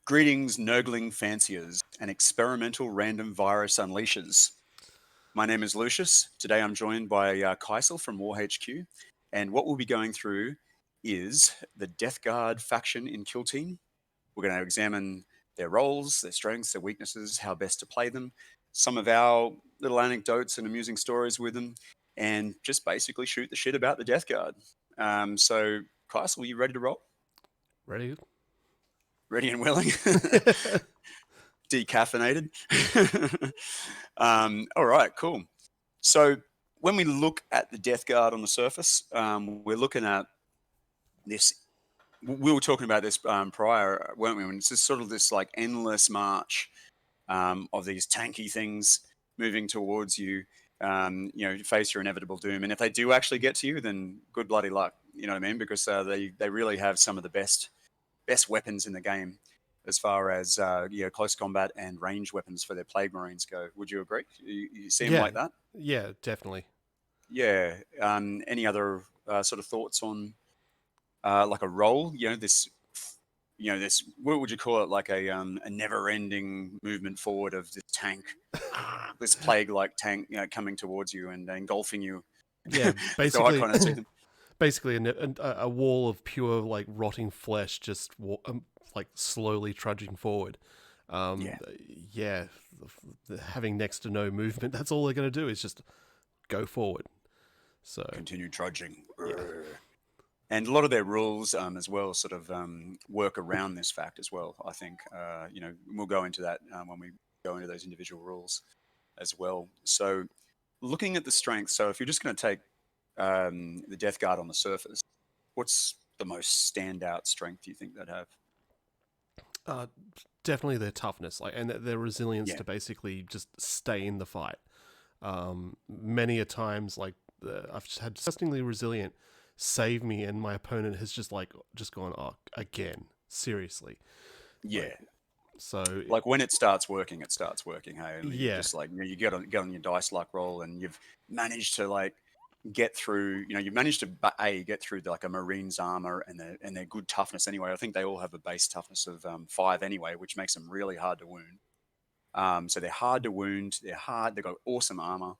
Greetings, nurgling fanciers and experimental random virus unleashers. My name is Lucius. Today I'm joined by Kaisel from WarHQ, and what we'll be going through is the Death Guard faction in Kill Team. We're going to examine their roles, their strengths, their weaknesses, how best to play them, some of our little anecdotes and amusing stories with them, and just basically shoot the shit about the Death Guard. So, Kaisel, are you ready to roll? Ready? Ready and willing? Decaffeinated. All right, cool. So when we look at the Death Guard on the surface, we're looking at this. We were talking about this prior, weren't we? And it's just sort of this like endless march of these tanky things moving towards you. You face your inevitable doom, and if they do actually get to you, then good bloody luck. You know what I mean? Because they really have some of the best weapons in the game as far as close combat and range weapons for their plague marines go. Would you agree? You see them Yeah, like that? yeah, definitely. Yeah. Any other sort of thoughts on like a role? This what would you call it? Like a never-ending movement forward of this tank, this plague-like tank, coming towards you and engulfing you. Yeah, That's how I basically, kind of see them. basically a wall of pure like rotting flesh, just like slowly trudging forward. Um, Yeah. yeah, having next to no movement. That's all they're going to do is just go forward. So Continue trudging. yeah, And a lot of their rules as well sort of work around this fact as well. I think we'll go into that when we go into those individual rules as well. So looking at the strength, so if you're just going to take the Death Guard on the surface, what's the most standout strength you think they'd have? uh, definitely their toughness, like, and their resilience Yeah, to basically just stay in the fight. Many a times, like I've just had disgustingly resilient save me, and my opponent has just gone, oh, again, seriously, like yeah. so. Like when it starts working, it starts working. Hey, and you Yeah, just like you get on your dice luck roll, and you've managed to like get through. You've managed to get through like a marine's armor and their good toughness anyway. I think they all have a base toughness of 5 anyway, which makes them really hard to wound. So they're hard to wound. They're hard. They've got awesome armor,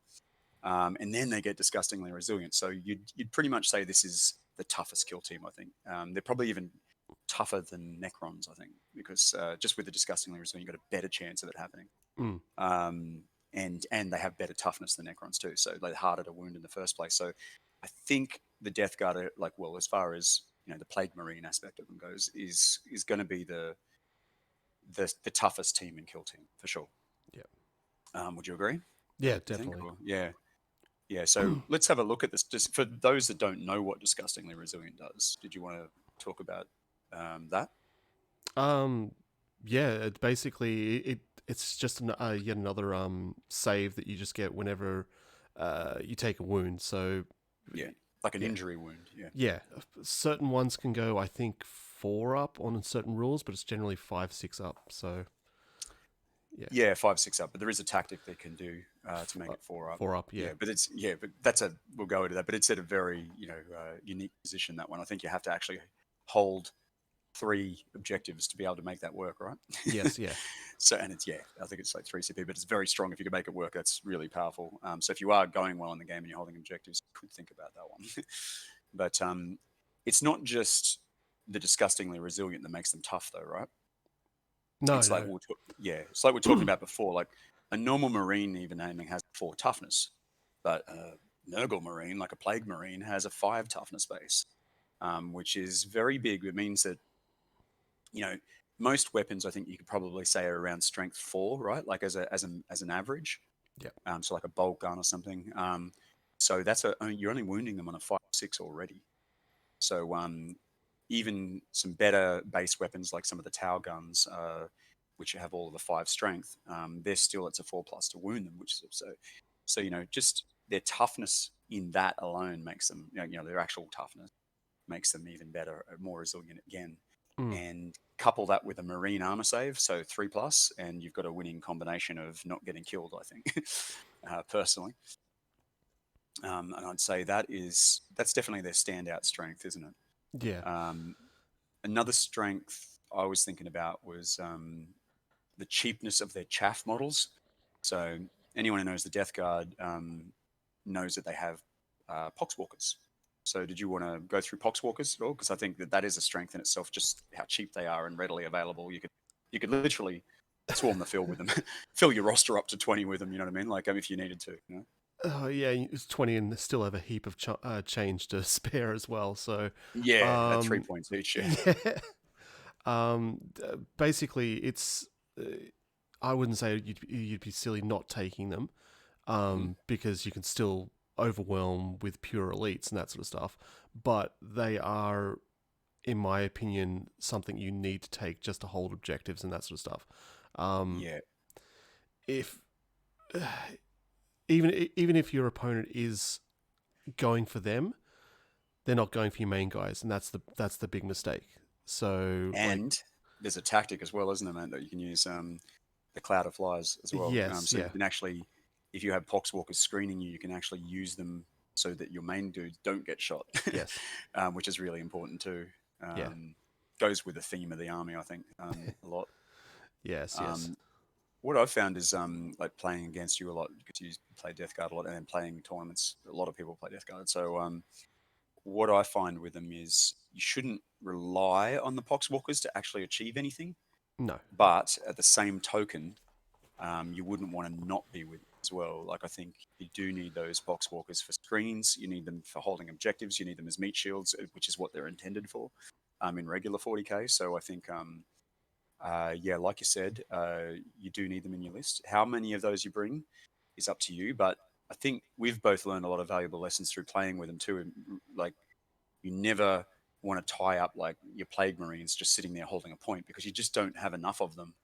and then they get disgustingly resilient. So you'd pretty much say this is the toughest kill team. I think they're probably even tougher than Necrons, I think, because just with the disgustingly resilient, you've got a better chance of it happening. mm, Um, and they have better toughness than Necrons too, so they're harder to wound in the first place. So I think the Death Guard are like, well, as far as the Plague Marine aspect of them goes, is going to be the toughest team in Kill Team for sure. yeah, Would you agree? yeah, You think? definitely. Or, yeah. Yeah, so let's have a look at this. Just for those that don't know what disgustingly resilient does, did you want to talk about that? um, yeah, it basically it's just yet another save that you just get whenever you take a wound. So Yeah, like an yeah, injury wound. Yeah. yeah, certain ones can go, I think, 4 up on certain rules, but it's generally 5, 6 up. So yeah, Yeah, 5, 6 up, but there is a tactic they can do to make uh, it 4 up. 4 up. Yeah. Yeah, but that's we'll go into that. But it's at a very unique position, that one. I think you have to actually hold 3 objectives to be able to make that work, right? Yes. Yeah. So and I think it's like 3 CP, but it's very strong. If you can make it work, that's really powerful. So if you are going well in the game and you're holding objectives, you could think about that one. But it's not just the disgustingly resilient that makes them tough, though, right? No. It's like No. it's like we're talking about before. Like a normal marine, even aiming, has 4 toughness, but a Nurgle marine, like a plague marine, has a 5 toughness base, which is very big. It means that you know most weapons, I think you could probably say, are around strength 4, right? Like as an average. Yeah. So like a bolt gun or something. So you're only wounding them on a 5, 6 already. So even some better base weapons like some of the Tau guns, which have all of the 5 strength, they're still, it's a 4+ to wound them, which is so just their toughness in that alone makes them, their actual toughness makes them even better, more resilient again. Mm. And couple that with a marine armor save, so 3+, and you've got a winning combination of not getting killed, I think, personally. And I'd say that's definitely their standout strength, isn't it? Yeah. Um, Another strength I was thinking about was the cheapness of their chaff models. So anyone who knows the Death Guard knows that they have poxwalkers. So did you want to go through poxwalkers at all? Because I think that that is a strength in itself, just how cheap they are and readily available. You could literally swarm the field with them, fill your roster up to 20 with them. You know what I mean? Like if you needed to. You know? Oh yeah, it's 20 and still have a heap of change to spare as well. So, Yeah, at three um, points each. Yeah. yeah, basically, it's I wouldn't say you'd be silly not taking them, Mhm. because you can still overwhelm with pure elites and that sort of stuff. But they are, in my opinion, something you need to take just to hold objectives and that sort of stuff. Um, Yeah. if even if your opponent is going for them, they're not going for your main guys, and that's the big mistake. So like, And there's a tactic as well, isn't there, man, that you can use the cloud of flies as well. yes, So you yeah, can actually, if you have poxwalkers screening you, you can actually use them so that your main dudes don't get shot, yes, which is really important too. yeah, Um, Goes with the theme of the army, I think, a lot. yes, yes, Um, what I've found is like playing against you a lot because you play Death Guard a lot, and then playing tournaments. A lot of people play Death Guard, so what I find with them is you shouldn't rely on the poxwalkers to actually achieve anything, no, but at the same token, you wouldn't want to not be with them as well. Like I think you do need those box walkers for screens. You need them for holding objectives. You need them as meat shields, which is what they're intended for in regular 40k. So I think, yeah, like you said, you do need them in your list. How many of those you bring is up to you. But I think we've both learned a lot of valuable lessons through playing with them too. And like you never want to tie up like your plague marines just sitting there holding a point because you just don't have enough of them,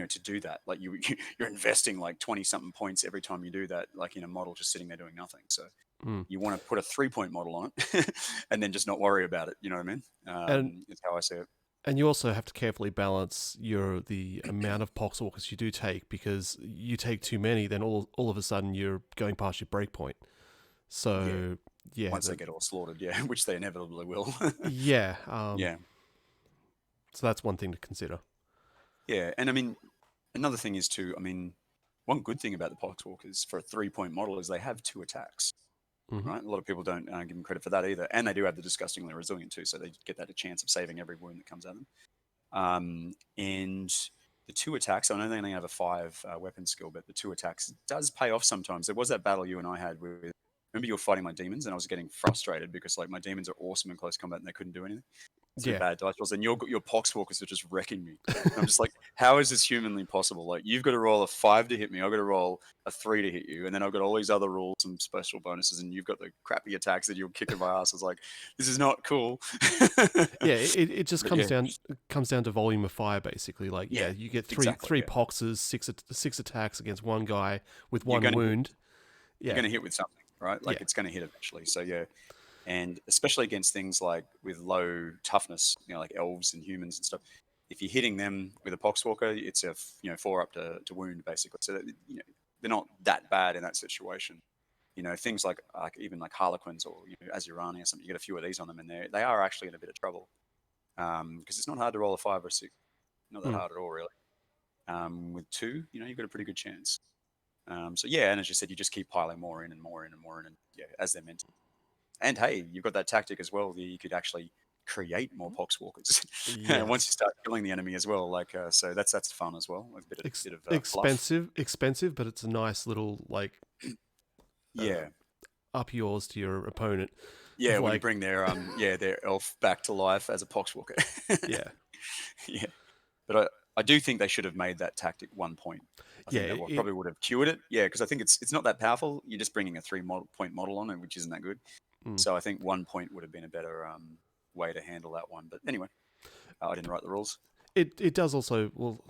to do that. Like you're investing like 20 something points every time you do that, like in a model just sitting there doing nothing. So mm. you want to put a 3 point model on it and then just not worry about it. You know what I mean? and Is how I see it. and you also have to carefully balance the amount of poxwalkers you do take, because you take too many, then all of a sudden you're going past your breakpoint. Yeah. So yeah, Once they get all slaughtered, yeah, which they inevitably will. yeah, Yeah. so that's one thing to consider. Yeah. And I mean, another thing is too, I mean, one good thing about the Poxwalkers for a 3 point model is they have two attacks, Hmm. right? A lot of people don't give them credit for that either. And they do have the disgustingly resilient too. So they get that a chance of saving every wound that comes at them. And the two attacks, I know they only have a five weapon skill, but the two attacks does pay off sometimes. There was that battle you and I had with, remember you were fighting my demons and I was getting frustrated because like my demons are awesome in close combat and they couldn't do anything through Yeah, bad dice rolls, and your poxwalkers are just wrecking me. And I'm just like, how is this humanly possible? Like you've got to roll a 5 to hit me, I've got to roll a 3 to hit you, and then I've got all these other rules and special bonuses, and you've got the crappy attacks that you're kicking my ass. I was like, this is not cool. yeah. It just But yeah, comes down to volume of fire, basically. Like, yeah, yeah, you get exactly. three Yeah, poxes, six attacks against one guy with you're one gonna hit. wound. You're Yeah, gonna hit with something, right? yeah, Like it's gonna hit eventually. So yeah, and especially against things like with low toughness, like elves and humans and stuff. If you're hitting them with a poxwalker, it's a 4 up to wound basically. So that, they're not that bad in that situation. Things like even like Harlequins or Azurani or something. You get a few of these on them, and they are actually in a bit of trouble because it's not hard to roll a 5 or 6. Not that mm, hard at all, really. With two, you've got a pretty good chance. So yeah, and as you said, you just keep piling more in and more in and more in, and yeah, as they're meant to. And hey, you've got that tactic as well. You could actually create more poxwalkers once you yes. start killing the enemy as well. Like so, that's fun as well. A bit of fluff. Expensive, but it's a nice little like uh, Yeah, up yours to your opponent yeah. of When you like, bring their elf back to life as a poxwalker. yeah, Yeah, but I do think they should have made that tactic 1 point. I yeah. think that probably would have cured it. Yeah, because I think it's not that powerful. You're just bringing a 3 point model on it, which isn't that good. Mm. So I think 1 point would have been a better way to handle that one. But anyway, I didn't write the rules. It does also, well,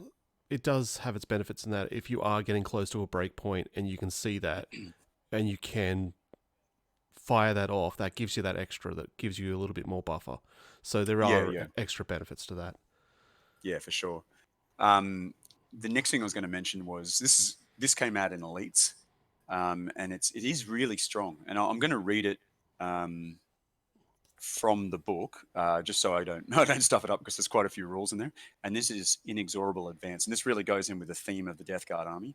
it does have its benefits in that if you are getting close to a break point and you can see that and you can fire that off, that gives you that extra, that gives you a little bit more buffer. So there Yeah, are yeah, extra benefits to that. yeah, for sure. Um, the next thing I was going to mention was this came out in Elites, and it is really strong. And I'm going to read it um, from the book, just so I don't I don't stuff it up because there's quite a few rules in there. And this is Inexorable Advance, and this really goes in with the theme of the Death Guard army.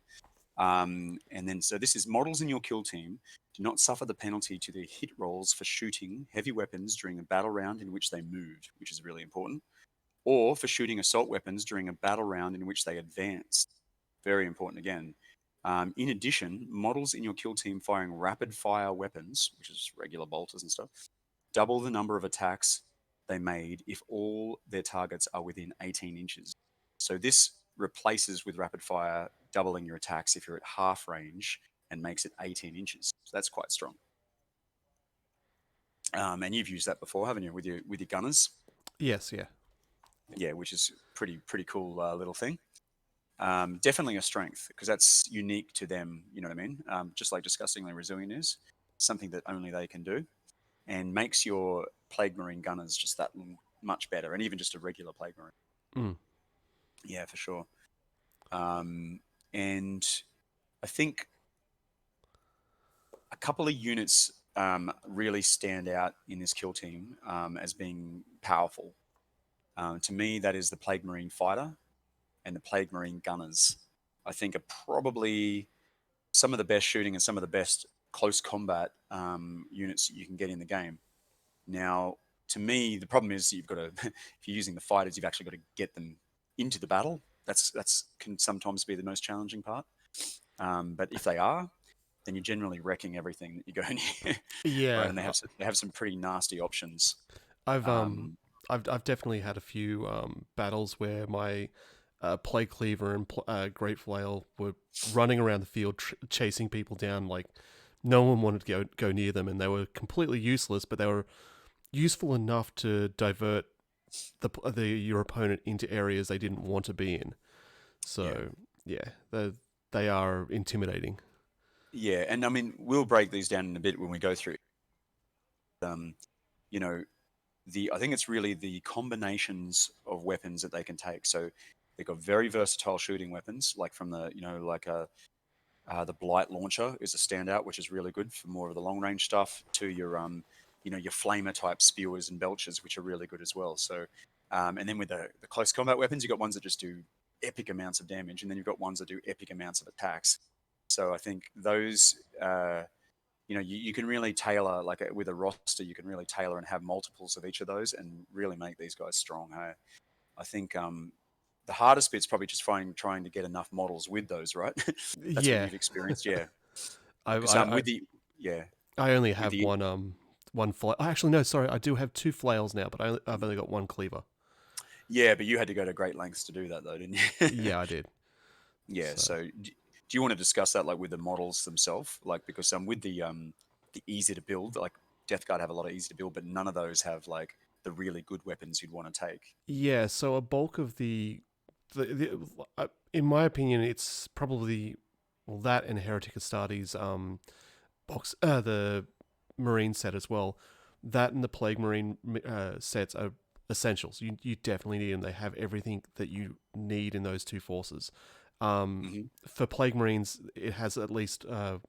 And then, so this is models in your kill team do not suffer the penalty to their hit rolls for shooting heavy weapons during a battle round in which they moved, which is really important, or for shooting assault weapons during a battle round in which they advanced. Very important again. In addition, models in your kill team firing rapid fire weapons, which is regular bolters and stuff, double the number of attacks they made if all their targets are within 18 inches. So this replaces with rapid fire doubling your attacks if you're at half range and makes it 18 inches. So that's quite strong. And you've used that before, haven't you, with your gunners? Yes, yeah. Yeah, which is pretty cool little thing. Definitely a strength because that's unique to them. You know what I mean? Just like disgustingly resilient is something that only they can do, and makes your Plague Marine gunners just that much better, and even just a regular Plague Marine. Mm. Yeah, for sure. And I think a couple of units really stand out in this kill team as being powerful. To me, that is the Plague Marine fighter and the Plague Marine gunners. I think are probably some of the best shooting and some of the best close combat units you can get in the game. Now, to me, the problem is you've got to, if you're using the fighters, you've actually got to get them into the battle. That's can sometimes be the most challenging part. But if they are, then you're generally wrecking everything that you go near, right? Yeah, And they have some pretty nasty options. I've um, Um, I've definitely had a few battles where my plague cleaver and great flail were running around the field chasing people down. Like no one wanted to go near them, and they were completely useless, but they were useful enough to divert the your opponent into areas they didn't want to be in. yeah, So yeah, they are intimidating. yeah, and I mean we'll break these down in a bit when we go through. Um, you know, I think it's really the combinations of weapons that they can take. So they've got very versatile shooting weapons, like from the like the Blight launcher is a standout, which is really good for more of the long range stuff. To your your flamer type spewers and belchers, which are really good as well. So and then with the close combat weapons, you've got ones that just do epic amounts of damage, and then you've got ones that do epic amounts of attacks. So I think those you can really tailor like with a roster, you can really tailor and have multiples of each of those and really make these guys strong. Hey, I think the hardest bit's probably just trying to get enough models with those, right? That's what Yeah, you've experienced, yeah. I Because I, I with the yeah I only with have the one flail. Actually, no, sorry, I do have two flails now, but I've only got one cleaver. yeah, but you had to go to great lengths to do that though, didn't you? Yeah, I did. Yeah. So So do you want to discuss that like with the models themselves, like because with the easy to build, like Death Guard have a lot of easy to build, but none of those have like the really good weapons you'd want to take. yeah, so a bulk of in my opinion, it's probably well that and Heretic Astartes box the Marine set as well. That and the Plague Marine sets are essentials. You definitely need them. They have everything that you need in those two forces. Hmm. For Plague Marines, it has at least it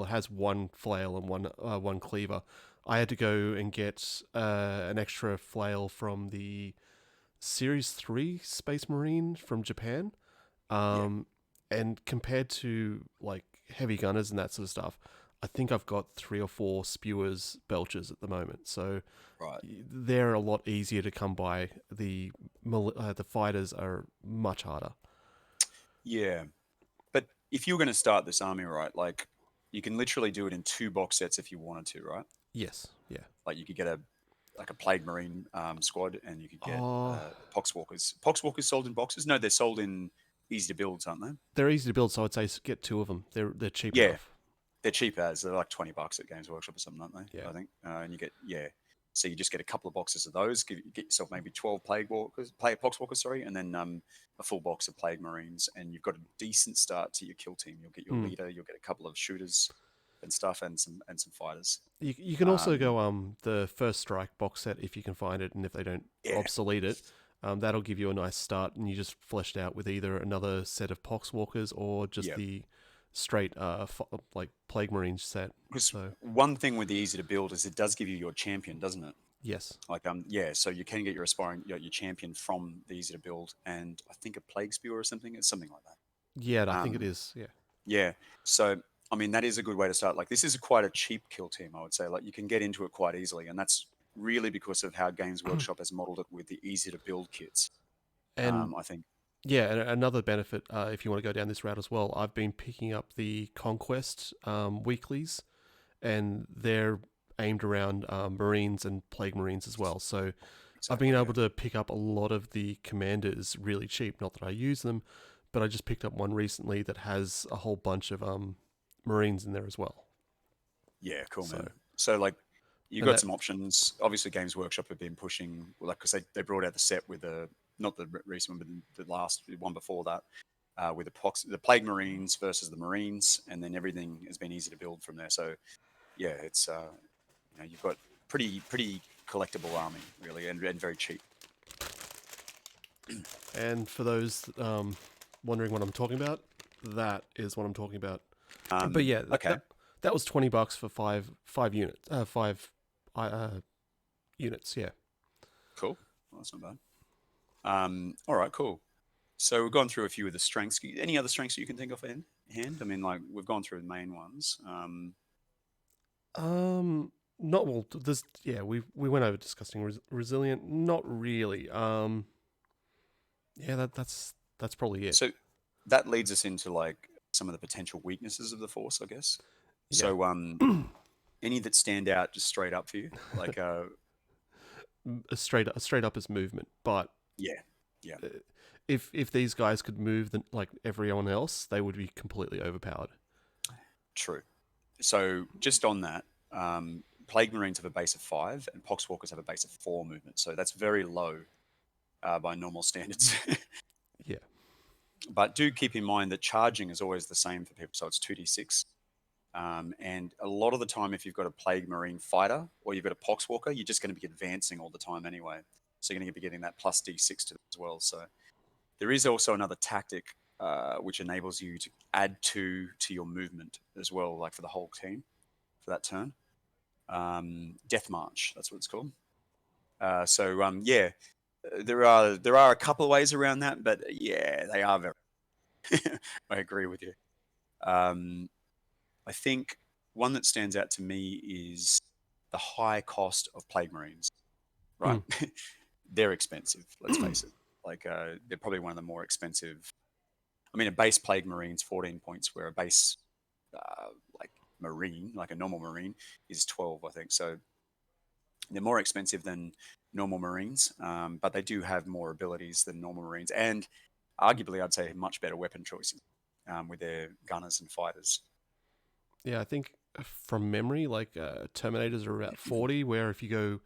has one flail and one cleaver. I had to go and get an extra flail from the Series 3 Space Marine from Japan. Yeah. Um, and compared to like heavy gunners and that sort of stuff, I think I've got three or four spewers belchers at the moment. So Right. they're a lot easier to come by. The fighters are much harder. Yeah. But if you're going to start this army, right, like you can literally do it in two box sets if you wanted to, right? Yes, yeah. Like you could get a Plague Marine squad, and you could get Oh, Poxwalkers. Poxwalkers sold in boxes? No, they're sold in easy to builds, aren't they? they're easy to build, so I'd say get two of them. They're cheap Yeah, enough. they're cheap as they're like $20 at Games Workshop or something, aren't they? Yeah. I think, and you get yeah. So you just get a couple of boxes of those. Get yourself maybe 12 Poxwalkers, sorry, and then a full box of Plague Marines, and you've got a decent start to your kill team. You'll get your Mm. leader, you'll get a couple of shooters and stuff, and some fighters. You can also Um, go the First Strike box set if you can find it, and if they don't yeah, obsolete it, that'll give you a nice start, and you just fleshed out with either another set of Poxwalkers or just yeah. the straight like Plague Marine set. Because So one thing with the easy to build is it does give you your champion, doesn't it? Yes. Like yeah, so you can get your aspiring your champion from the easy to build, and I think a plague spear or something. It's something like Yeah, I that. think it is. Yeah. Yeah. So I mean that is a good way to start. Like this is quite a cheap kill team, I would say. Like you can get into it quite easily, and that's really because of how Games Workshop has modeled it with the easy to build kits. And I think. yeah, and another benefit, if you want to go down this route as well, I've been picking up the Conquest weeklies, and they're aimed around Marines and Plague Marines as well. So I've been Exactly. Yeah. able to pick up a lot of the commanders really cheap. Not that I use them, but I just picked up one recently that has a whole bunch of Marines in there as well. Yeah. Cool, So man. So like you and got that some options. Obviously, Games Workshop have been pushing, like, because they brought out the set with the not the recent one, but the last one before that, with the Plague Marines versus the Marines, and then everything has been easy to build from there. So yeah, it's you've got pretty collectible army really, and very cheap. and for those wondering what I'm talking about, that is what I'm talking about. But yeah, Okay, that was $20 for five units, five units. Yeah. cool. Well, that's not bad. All right, cool. So we've gone through a few of the strengths. Any other strengths that you can think of in hand? I mean, like we've gone through the main ones. Not well. There's yeah. We went over discussing resilient. Not really. Yeah. That's probably it. So that leads us into like some of the potential weaknesses of the force, I guess. Yeah. So any that stand out just straight up for you, like A straight up is movement. But yeah, yeah, uh, if these guys could move like everyone else, they would be completely overpowered. true. So just on that, Plague Marines have a base of 5, and Poxwalkers have a base of 4 movement. So that's very low by normal standards. Yeah. But do keep in mind that charging is always the same for people. So it's 2d6. And a lot of the time, if you've got a Plague Marine fighter or you've got a Poxwalker, you're just going to be advancing all the time anyway. So you're going to be getting that plus d6 to them as well. So there is also another tactic which enables you to add 2 to your movement as well, like for the whole team for that turn. Death March, that's what it's called. Yeah, there are a couple of ways around that, but yeah, they are very. I agree with you. Um, I think one that stands out to me is the high cost of Plague Marines. Right, Mm. they're expensive. Let's face it. Like they're probably one of the more expensive. I mean, a base Plague Marine's 14 points, where a base uh, like Marine, like a normal Marine, is 12, I think. So they're more expensive than normal Marines, but they do have more abilities than normal Marines, and arguably, I'd say much better weapon choices with their gunners and fighters. Yeah. I think from memory, like Terminators are about 40. Where if you go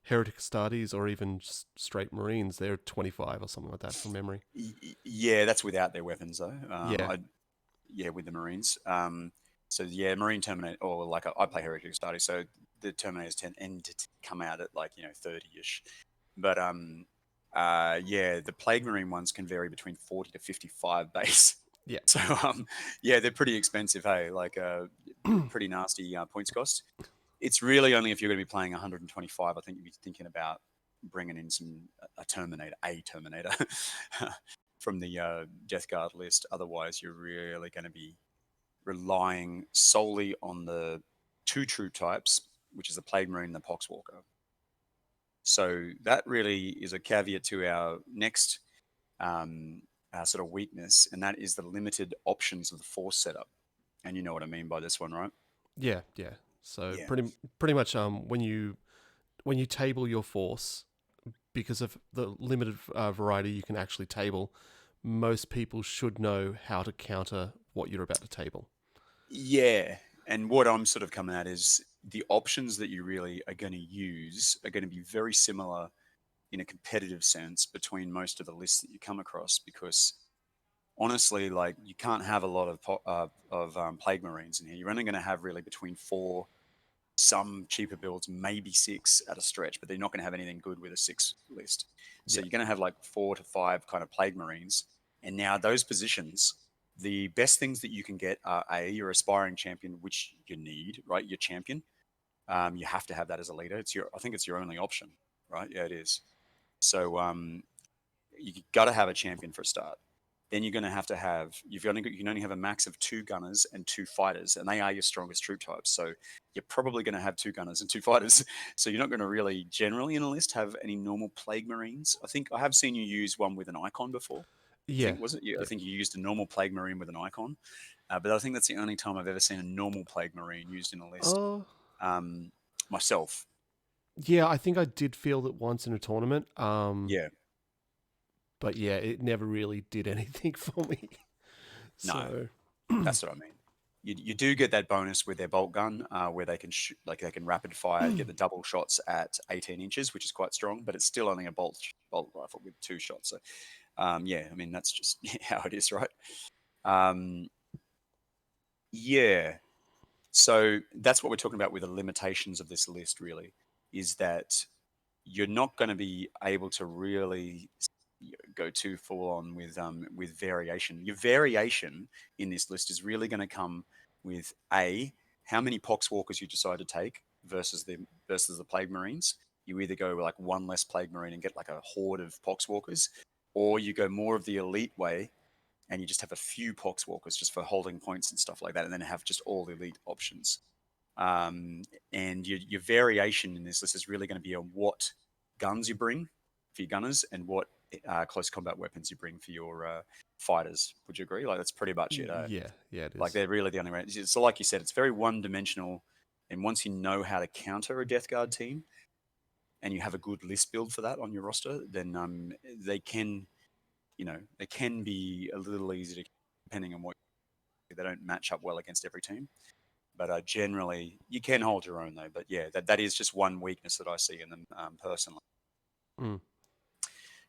Heretic Astartes or even just straight Marines, they're 25 or something like that from memory. Yeah, that's without their weapons though. Yeah. Yeah, with the Marines. So yeah, Marine Terminator, or like I play Heretic Study, so the Terminators tend to come out at like 30ish, but yeah, the Plague Marine ones can vary between 40 to 55 base. Yeah. So yeah, they're pretty expensive. Hey, like pretty nasty points cost. It's really only if you're going to be playing 125. I think you'd be thinking about bringing in a Terminator from the Death Guard list. Otherwise, you're really going to be relying solely on the 2 troop types, which is the Plague Marine and the Poxwalker. So that really is a caveat to our next our sort of weakness, and that is the limited options of the force setup. And you know what I mean by this one, right? Yeah. Yeah. So Yeah. pretty much when you table your force, because of the limited variety you can actually table, most people should know how to counter what you're about to table. Yeah. And what I'm sort of coming at is the options that you really are going to use are going to be very similar in a competitive sense between most of the lists that you come across, because honestly, like you can't have a lot of Plague Marines in here. You're only going to have really between 4, some cheaper builds, maybe 6 at a stretch, but they're not going to have anything good with a 6 list. So Yeah. you're going to have like 4 to 5 kind of Plague Marines. And now those positions, the best things that you can get are A, your aspiring champion, which you need, right? Your champion. You have to have that as a leader. I think it's your only option, right? Yeah, it is. So you got to have a champion for a start. Then you're going to have you can only have a max of 2 gunners and 2 fighters, and they are your strongest troop types. So you're probably going to have 2 gunners and 2 fighters. So you're not going to really generally in a list have any normal plague marines. I think I have seen you use one with an icon before. I Yeah, think was it? Yeah, I yeah. think you used a normal plague marine with an icon, but I think that's the only time I've ever seen a normal plague marine used in a list. Uh, Um, Myself, yeah, I think I did field it once in a tournament. yeah, But yeah, it never really did anything for me. no, So, that's what I mean. You do get that bonus with their bolt gun, where they can shoot, like they can rapid fire, get the double shots at 18 inches, which is quite strong, but it's still only a bolt rifle with 2 shots. So, yeah, I mean that's just how it is, right? Um, yeah. So that's what we're talking about with the limitations of this list. Really, is that you're not going to be able to really go too full on with variation. Your variation in this list is really going to come with a how many poxwalkers you decide to take versus the plague marines. You either go like one less plague marine and get like a horde of poxwalkers, or you go more of the elite way and you just have a few poxwalkers just for holding points and stuff like that, and then have just all elite options. Um, and your variation in this list is really going to be on what guns you bring for your gunners and what close combat weapons you bring for your fighters. Would you agree? Like that's pretty much it. yeah, yeah, it Like is. they're really the only way. So, like you said, it's very one-dimensional. And once you know how to counter a Death Guard team, and you have a good list build for that on your roster, then they can, they can be a little easy to, depending on what they don't match up well against every team. But generally, you can hold your own though. But yeah, that is just one weakness that I see in them personally. Mm.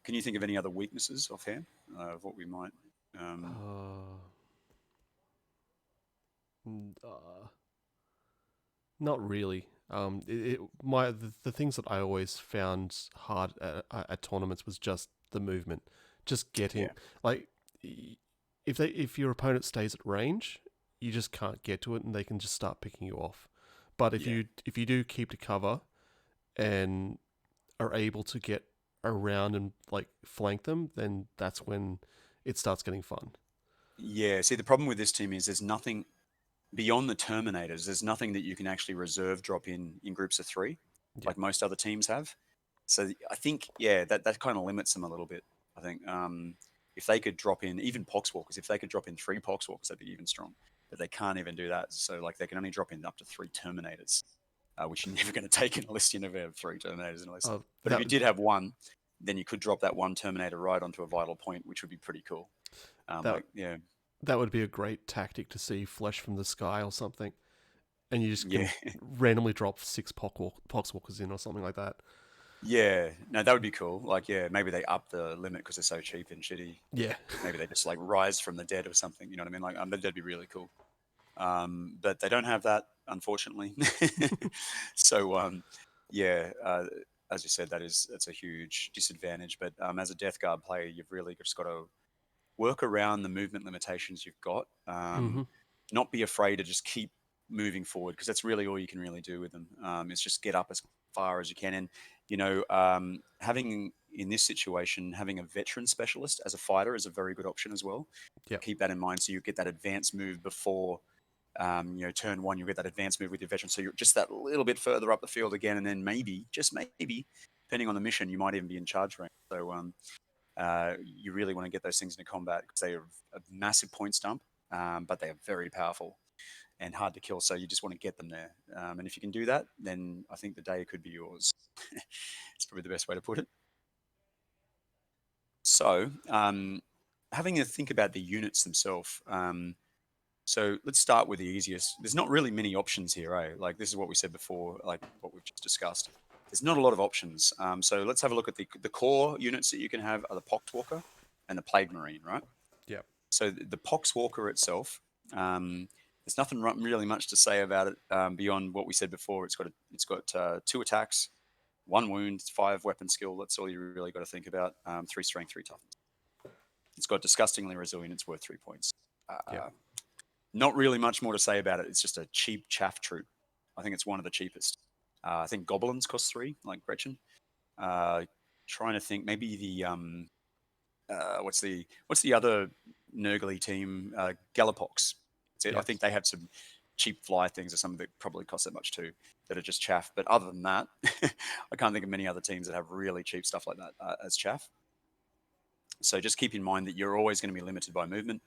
Can you think of any other weaknesses offhand of what we might? Um, Uh, uh, Not really. The things that I always found hard at tournaments was just the movement, just getting yeah, like if your opponent stays at range, you just can't get to it, and they can just start picking you off. But yeah, if you do keep to cover and are able to get around and like flank them, then that's when it starts getting fun. yeah. See, the problem with this team is there's nothing beyond the Terminators. There's nothing that you can actually reserve drop in groups of 3, Yeah. like most other teams have. So I think yeah, that kind of limits them a little bit. I think if they could drop in even Poxwalkers, if they could drop in 3 Poxwalkers, that'd be even strong. But they can't even do that. So like they can only drop in up to 3 Terminators, which you're never going to take in a list. You never have 3 Terminators in a list. Uh, But if that you did have one, then you could drop that one Terminator right onto a vital point, which would be pretty cool. that Yeah, that would be a great tactic to see flesh from the sky or something, and you just yeah, can randomly drop 6 poxwalkers in or something like that. yeah. No, that would be cool. Like, yeah, maybe they up the limit because they're so cheap and shitty. Yeah. Maybe they just like rise from the dead or something. You know what I mean? Like, that'd be really cool. But they don't have that, unfortunately. So, yeah, as you said, that's a huge disadvantage. But as a Death Guard player, you've really just got to work around the movement limitations you've got. Mm-hmm. Not be afraid to just keep moving forward because that's really all you can really do with them. Is just get up as far as you can. And having in this situation having a veteran specialist as a fighter is a very good option as well. Yep. Keep that in mind so you get that advanced move before turn one. You get that advanced move with your veteran, so you're just that little bit further up the field again, and then maybe, just maybe, depending on the mission, you might even be in charge range. So you really want to get those things into combat because they are a massive point stump, but they are very powerful and hard to kill. So you just want to get them there. And if you can do that, then I think the day could be yours. It's probably the best way to put it. So having a think about the units themselves. So let's start with the easiest. There's not really many options here, eh? Like this is what we said before, like what we've just discussed. There's not a lot of options. So let's have a look at the core units that you can have are the Poxwalker and the Plague Marine, right? Yep. So the Poxwalker itself, there's nothing really much to say about it beyond what we said before. It's got 2 attacks, 1 wound, 5 weapon skill. That's all you really got to think about. 3 strength, 3 toughness. It's got disgustingly resilient. It's worth 3 points. Yep. Not really much more to say about it. It's just a cheap chaff troop. I think it's one of the cheapest. I think goblins cost 3, like Gretchen. Uh, Trying to think, maybe the what's the other Nurgly team? Galapox. That's it. I think Yes. they have some cheap fly things or something that probably cost that much too, that are just chaff. But other than that, I can't think of many other teams that have really cheap stuff like that as chaff. So just keep in mind that you're always going to be limited by movement.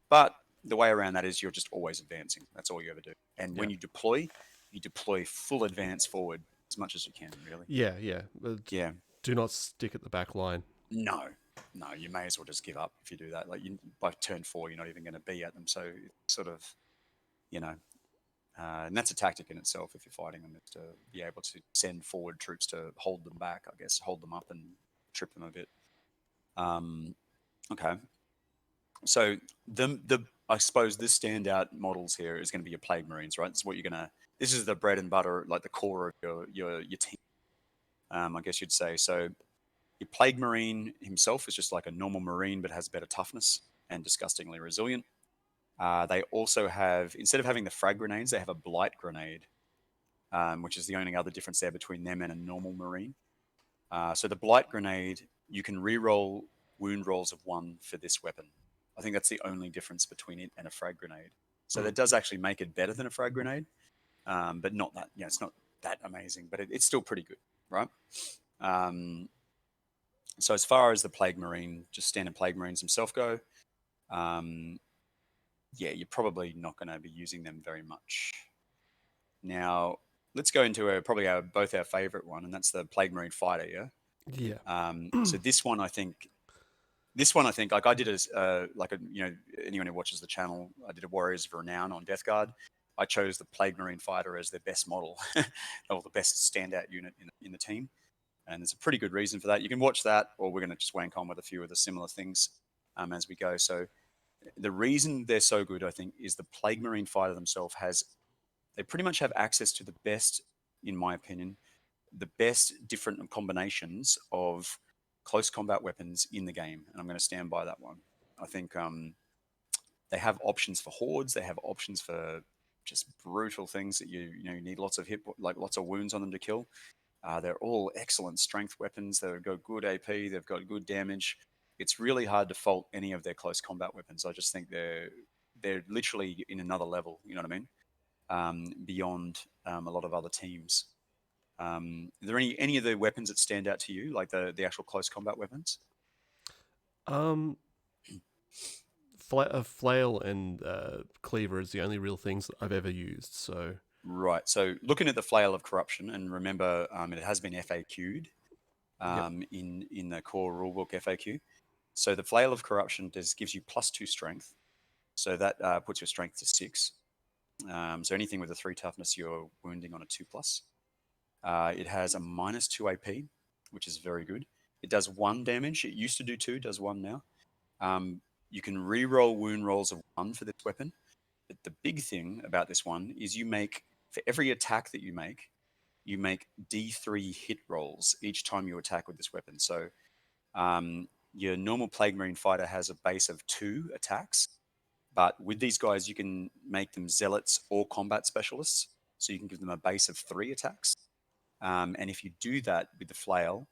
But the way around that is you're just always advancing. That's all you ever do. And Yeah. when you deploy full advance forward as much as you can, really. Yeah. Yeah. But Yeah. do not stick at the back line. No, no, you may as well just give up if you do that. Like by turn 4, you're not even going to be at them. So it's sort of, you know, and that's a tactic in itself if you're fighting them, is to be able to send forward troops to hold them back, I guess, hold them up and trip them a bit. Um, okay. So the I suppose the standout models here is going to be your Plague Marines, right? This is what you're gonna. This is the bread and butter, like the core of your team. I guess you'd say. So your Plague Marine himself is just like a normal Marine, but has better toughness and disgustingly resilient. They also have, instead of having the frag grenades, they have a blight grenade, which is the only other difference there between them and a normal Marine. So the blight grenade, you can re-roll wound rolls of 1 for this weapon. I think that's the only difference between it and a frag grenade. So Mm. that does actually make it better than a frag grenade, but not that. It's not that amazing, but it's still pretty good, right? Um, so as far as the Plague Marine, just standard Plague Marines themselves go, um, yeah, you're probably not going to be using them very much. Now, let's go into probably both our favorite one, and that's the Plague Marine Fighter. Yeah. Yeah. So this one I think like I did as like a anyone who watches the channel, I did a Warriors of Renown on Death Guard. I chose the Plague Marine Fighter as their best model, or the best standout unit in the team, and there's a pretty good reason for that. You can watch that, or we're going to just wank on with a few of the similar things as we go. So the reason they're so good, I think, is the Plague Marine Fighter themselves they pretty much have access to the best, in my opinion, the best different combinations of close combat weapons in the game, and I'm going to stand by that one. I think they have options for hordes. They have options for just brutal things that you need lots of like lots of wounds on them to kill. They're all excellent strength weapons. They've got good AP. They've got good damage. It's really hard to fault any of their close combat weapons. I just think they're literally in another level. You know what I mean? Beyond a lot of other teams. Are there any of the weapons that stand out to you, like the actual close combat weapons? Um, flail and cleaver is the only real things that I've ever used. So Right. So looking at the flail of corruption, and remember, it has been FAQ'd yep. in the core rulebook FAQ. So the flail of corruption gives you +2 strength, so that puts your strength to 6. So anything with a 3 toughness, you're wounding on a 2 plus. It has a -2 AP, which is very good. It does 1 damage. It used to do 2, does 1 now. You can re-roll wound rolls of 1 for this weapon. But the big thing about this one is for every attack that you make D3 hit rolls each time you attack with this weapon. So your normal Plague Marine Fighter has a base of 2 attacks, but with these guys, you can make them zealots or combat specialists. So you can give them a base of 3 attacks. And if you do that with the flail,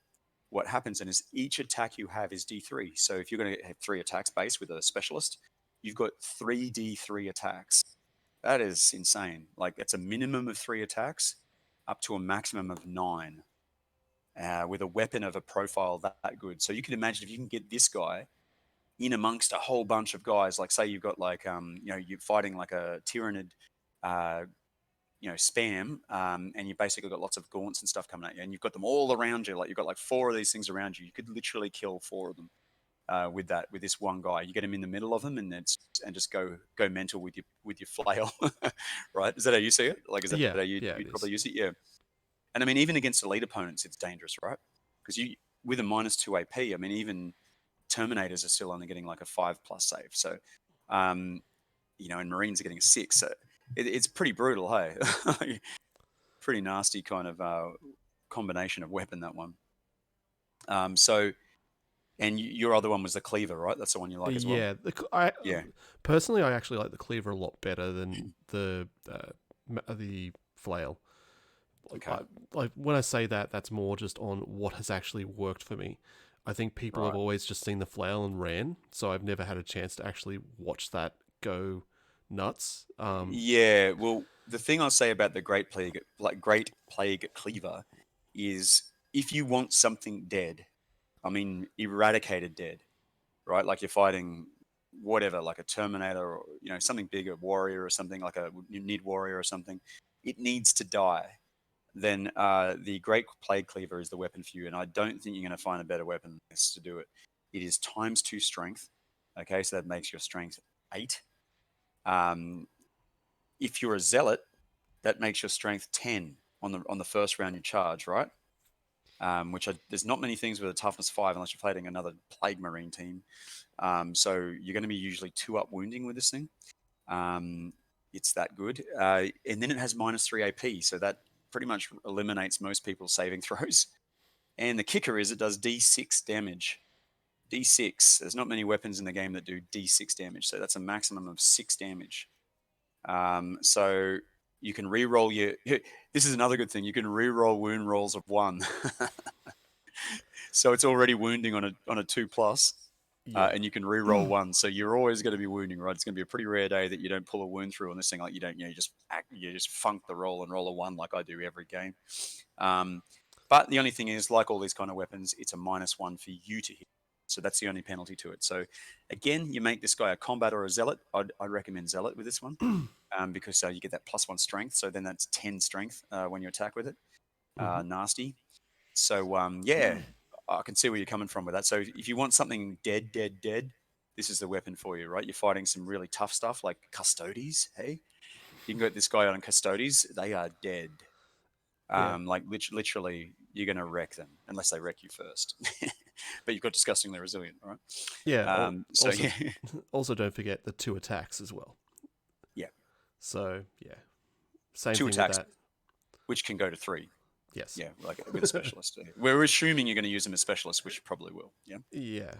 what happens then is each attack you have is D3. So if you're going to have 3 attacks base with a specialist, you've got 3 D3 attacks. That is insane. Like it's a minimum of 3 attacks up to a maximum of 9 with a weapon of a profile that good. So you can imagine if you can get this guy in amongst a whole bunch of guys, like say you've got like, you're fighting like a Tyrannid, uh, spam, and you basically got lots of gaunts and stuff coming at you, and you've got them all around you. Like you've got like 4 of these things around you. You could literally kill 4 of them with this one guy. You get him in the middle of them, and just go mental with your flail, right? Is that how you see it? Like, is that Yeah. how Yeah. It you'd is. probably use it? Yeah. And I mean, even against elite opponents, it's dangerous, right? Because you with a -2 AP, I mean, even Terminators are still only getting like a 5+ save. So, and Marines are getting a 6. So it's pretty brutal, hey. Pretty nasty kind of combination of weapon, that one. So, and your other one was the cleaver, right? That's the one you like as well. Yeah. I Yeah. personally, I actually like the cleaver a lot better than the flail. like, Okay. like when I say that, that's more just on what has actually worked for me. I think people have Right. always just seen the flail and ran, so I've never had a chance to actually watch that go nuts. Yeah. Well, the thing I'll say about the Great Plague Cleaver, is if you want something dead, I mean eradicated dead, right? Like you're fighting whatever, like a Terminator or something big, a warrior or something like a Nid warrior or something. It needs to die. Then the Great Plague Cleaver is the weapon for you, and I don't think you're going to find a better weapon than this to do it. It is times 2 strength. Okay, so that makes your strength 8. Um, if you're a zealot, that makes your strength 10 on the first round you charge, right? There's not many things with a toughness 5 unless you're fighting another Plague Marine team. So you're going to be usually 2 up wounding with this thing. Um, it's that good. And then it has -3 AP, so that pretty much eliminates most people's saving throws. And the kicker is it does D6 damage. D6. There's not many weapons in the game that do D6 damage, so that's a maximum of 6 damage. So you can re-roll your. This is another good thing. You can re-roll wound rolls of 1, so it's already wounding on a 2 plus. Yeah, And you can re-roll 1, so you're always going to be wounding, right? It's going to be a pretty rare day that you don't pull a wound through on this thing. Like you just funk the roll and roll a 1 like I do every game. Um, but the only thing is, like all these kind of weapons, it's a -1 for you to hit. So that's the only penalty to it. So again, you make this guy a combat or a zealot. I'd recommend zealot with this one, because you get that +1 strength. So then that's 10 strength when you attack with it. hmm Nasty. So yeah, I can see where you're coming from with that. So if you want something dead, dead, dead, this is the weapon for you, right? You're fighting some really tough stuff like Custodes. Hey, you can get this guy on Custodes. They are dead. yeah, Like literally, you're gonna wreck them unless they wreck you first. But you've got disgustingly resilient, right? yeah. So Also, yeah, also don't forget the 2 attacks as well. yeah, So yeah, same 2 thing with attacks, that. which can go to 3. Yes. Yeah, like with a specialist. We're assuming you're going to use them as specialists, which you probably will. Yeah. Yeah.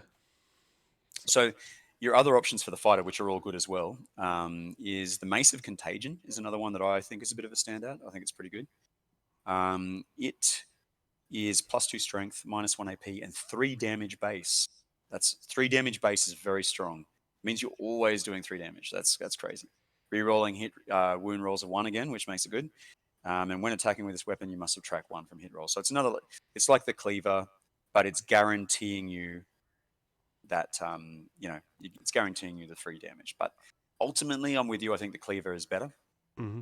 So, So your other options for the fighter, which are all good as well, is the Mace of Contagion is another one that I think is a bit of a standout. I think it's pretty good. It is +2 strength, -1 AP, and 3 damage base. That's 3 damage base is very strong. It means you're always doing 3 damage. That's crazy. Rerolling hit wound rolls of 1 again, which makes it good. And when attacking with this weapon, you must subtract 1 from hit rolls. So it's like the cleaver, but it's guaranteeing you that it's guaranteeing you the 3 damage. But ultimately, I'm with you. I think the cleaver is better, hmm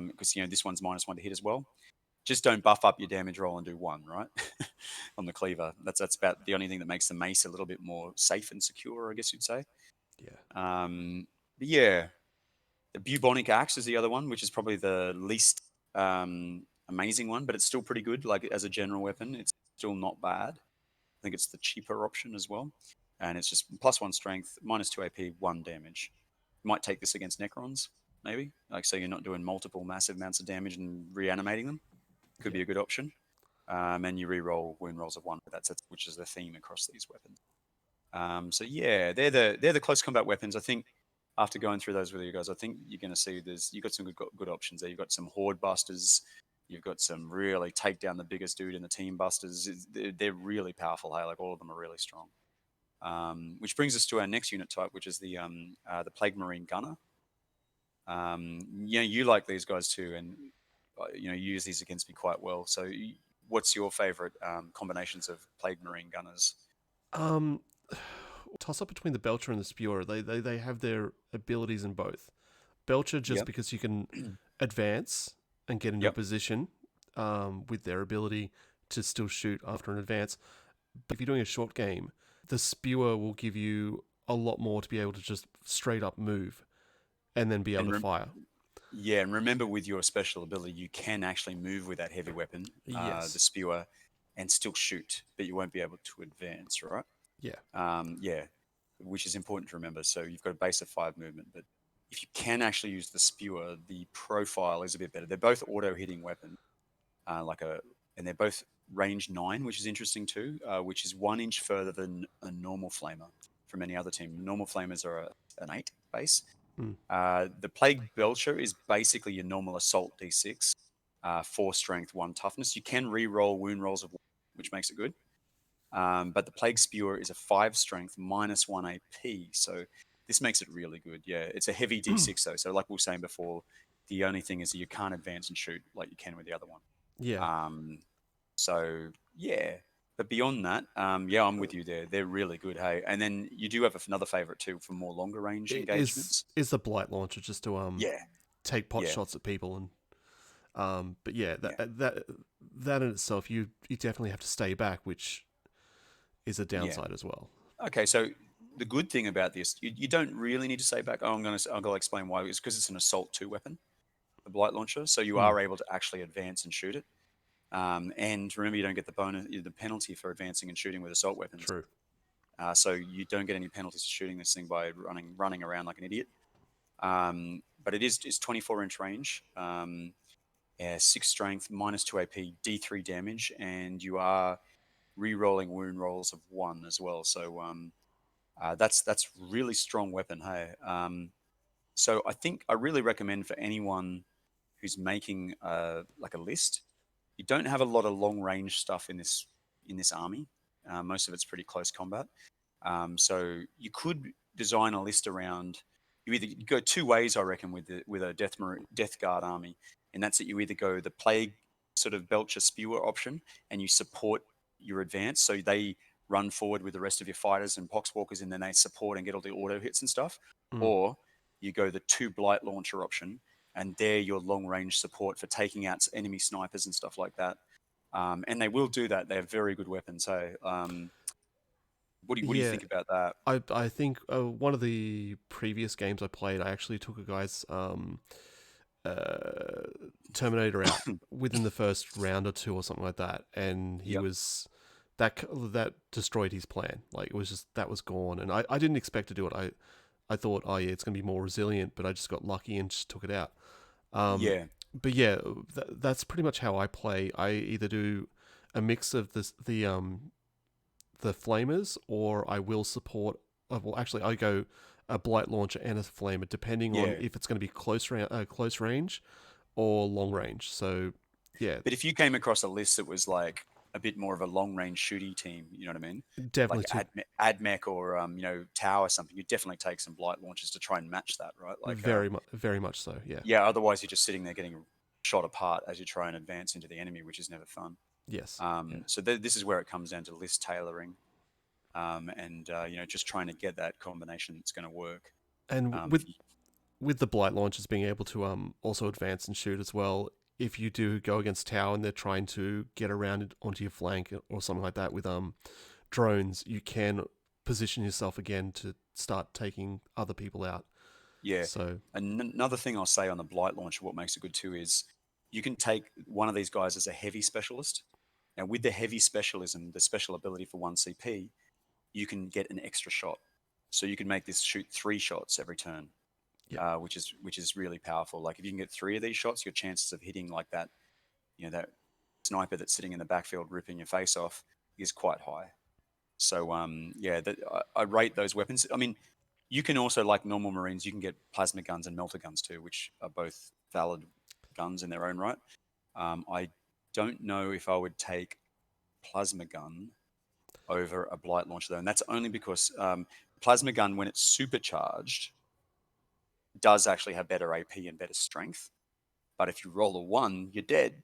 because this one's -1 to hit as well. Just don't buff up your damage roll and do 1, right? On the cleaver. That's about the only thing that makes the mace a little bit more safe and secure, I guess you'd say. yeah. But yeah, the bubonic axe is the other one, which is probably the least amazing one, but it's still pretty good. Like as a general weapon, it's still not bad. I think it's the cheaper option as well, and it's just +1 strength, -2 AP, 1 damage. You might take this against Necrons, maybe. Like so, you're not doing multiple massive amounts of damage and reanimating them. Could Yeah. be a good option. And you re-roll wound rolls of 1 with that, which is the theme across these weapons. So yeah, they're the close combat weapons. I think after going through those with you guys, I think you're going to see you've got some good options there. You've got some horde busters. You've got some really take down the biggest dude in the team busters. They're really powerful. Hey, like all of them are really strong. Which brings us to our next unit type, which is the Plague Marine Gunner. You like these guys too, and you use these against me quite well. So, what's your favorite combinations of Plague Marine Gunners? Um, toss up between the Belcher and the Spewer. They have their abilities in both. Belcher just Yep. because you can advance and get into a Yep. position with their ability to still shoot after an advance. But if you're doing a short game, the Spewer will give you a lot more to be able to just straight up move and then be able And to fire. yeah, and remember with your special ability, you can actually move with that heavy weapon, the Yes. Spewer, and still shoot, but you won't be able to advance, right? Yeah. Yeah, which is important to remember. So you've got a base of 5 movement, but if you can actually use the Spewer, the profile is a bit better. They're both auto hitting weapons, and they're both range 9, which is interesting too, which is 1 inch further than a normal flamer from any other team. Normal flamers are an 8 base. Mm. The Plague Belcher is basically your normal assault D6, 4 strength, 1 toughness. You can re-roll wound rolls of 1, which makes it good. But the Plague Spewer is a 5 strength minus 1 AP. So this makes it really good. Yeah, it's a heavy D6 though. So like we were saying before, the only thing is that you can't advance and shoot like you can with the other one. Yeah. Um, so yeah, but beyond that, yeah, I'm with you there. They're really good. Hey, and then you do have another favorite too for more longer range engagements. Is the blight launcher just to Yeah, take pot yeah, shots at people and but yeah, yeah, that in itself, you definitely have to stay back, which is a yeah. downside as well. Okay, so the good thing about this, you don't really need to say back. Oh, I'm gonna explain why. It's because it's an assault 2 weapon, the blight launcher, so you Mm, are able to actually advance and shoot it. And remember, you don't get the penalty for advancing and shooting with assault weapons. true. So you don't get any penalties for shooting this thing by running around like an idiot. But it's 24-inch range. Yeah, 6 strength, minus 2 AP, D3 damage, and you are re-rolling wound rolls of 1 as well. So that's really strong weapon. Hey, so I think I really recommend for anyone who's making like a list. You don't have a lot of long range stuff in this army. Most of it's pretty close combat. So you could design a list around. You go 2 ways, I reckon, with a Death Guard army, and that's that you either go the Plague sort of Belcher Spewer option, and you support your advance, so they run forward with the rest of your fighters and Poxwalkers, and then they support and get all the auto hits and stuff, Mm. or you go the 2 Blight Launcher option, and they're your long range support for taking out enemy snipers and stuff like that. And they will do that. They're very good weapons. So, what do you Yeah, think about that? I think one of the previous games I played, I actually took a guy's uh, Terminator out within the first round or two or something like that, and he Yep. was that destroyed his plan. Like it was just that was gone, and I didn't expect to do it. I thought, oh yeah, it's gonna be more resilient, but I just got lucky and just took it out. Um, Yeah. but yeah, that's pretty much how I play. I either do a mix of the flamers, or I will support. Well, actually, I go a blight launcher and a flamer, depending on Yeah. if it's going to be close range or long range. So, yeah, But if you came across a list that was like a bit more of a long range shooty team, you know what I mean? definitely Like too AdMech or Tower or something, you definitely take some blight launchers to try and match that, right? Like very much so. Yeah. yeah, otherwise you're just sitting there getting shot apart as you try and advance into the enemy, which is never fun. Yes. Yeah. So this is where it comes down to list tailoring, and just trying to get that combination that's going to work. And For with the blight launchers being able to also advance and shoot as well. If you do go against tower and they're trying to get around onto your flank or something like that with drones, you can position yourself again to start taking other people out. Yeah. So Another thing I'll say on the Blight launcher, what makes it good too, is you can take one of these guys as a heavy specialist. Now, with the heavy specialism, the special ability for 1 CP, you can get an extra shot. So you can make this shoot 3 shots every turn, yeah, which is really powerful. Like if you can get 3 of these shots, your chances of hitting like that sniper that's sitting in the backfield ripping your face off is quite high. So yeah, I rate those weapons. I mean, you can also, like normal Marines, you can get plasma guns and melter guns too, which are both valid guns in their own right. I don't know if I would take plasma gun over a blight launcher though, and that's only because plasma gun, when it's supercharged, does actually have better AP and better strength. But if you roll a 1, you're dead.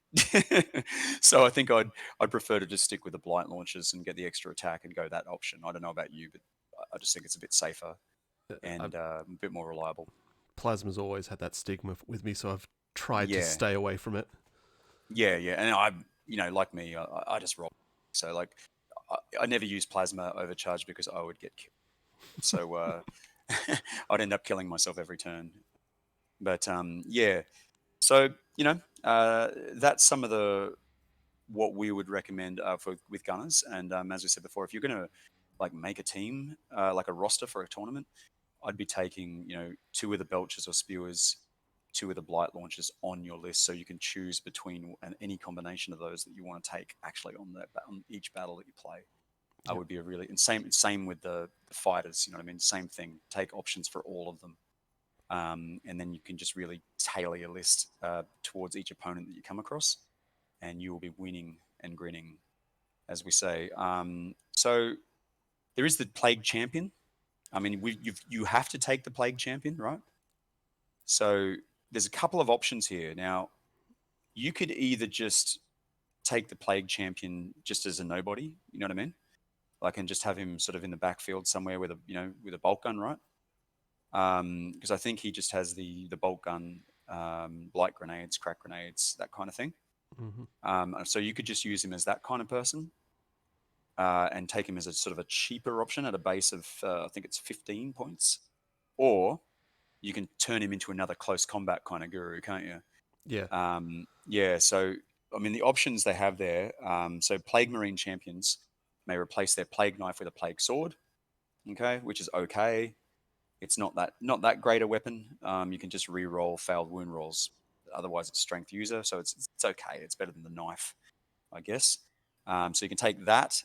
So I think I'd prefer to just stick with the blight launchers and get the extra attack and go that option. I don't know about you, but I just think it's a bit safer I, and a bit more reliable. plasma's always had that stigma with me, so I've tried to Yeah, stay away from it. yeah, and like me, I just roll. So like, I never use plasma overcharge because I would get killed. So I'd end up killing myself every turn. But yeah, so that's some of the what we would recommend for with gunners. And as we said before, if you're going to like make a team, like a roster for a tournament, I'd be taking 2 of the belchers or spewers, 2 of the blight launchers on your list, so you can choose between any combination of those that you want to take actually on each battle that you play. Yeah, Would be a really and same with the fighters. You know what I mean? Same thing. Take options for all of them. and then you can just really tailor your list towards each opponent that you come across, and you will be winning and grinning, as we say. So there is the Plague Champion. I mean, you have to take the Plague Champion, right? So there's a couple of options here. Now, you could either just take the Plague Champion just as a nobody, you know what I mean? Like, and just have him sort of in the backfield somewhere with a bolt gun, right? Because I think he just has the bolt gun, light grenades, crack grenades, that kind of thing. Hmm. So you could just use him as that kind of person, and take him as a sort of a cheaper option at a base of I think it's 15 points, or you can turn him into another close combat kind of guru, can't you? Yeah. Yeah. So I mean, the options they have there. So Plague Marine champions may replace their Plague Knife with a Plague Sword. Okay, which is okay. It's not that great a weapon. You can just re-roll failed wound rolls. Otherwise, it's strength user, so it's okay. It's better than the knife, I guess. So you can take that,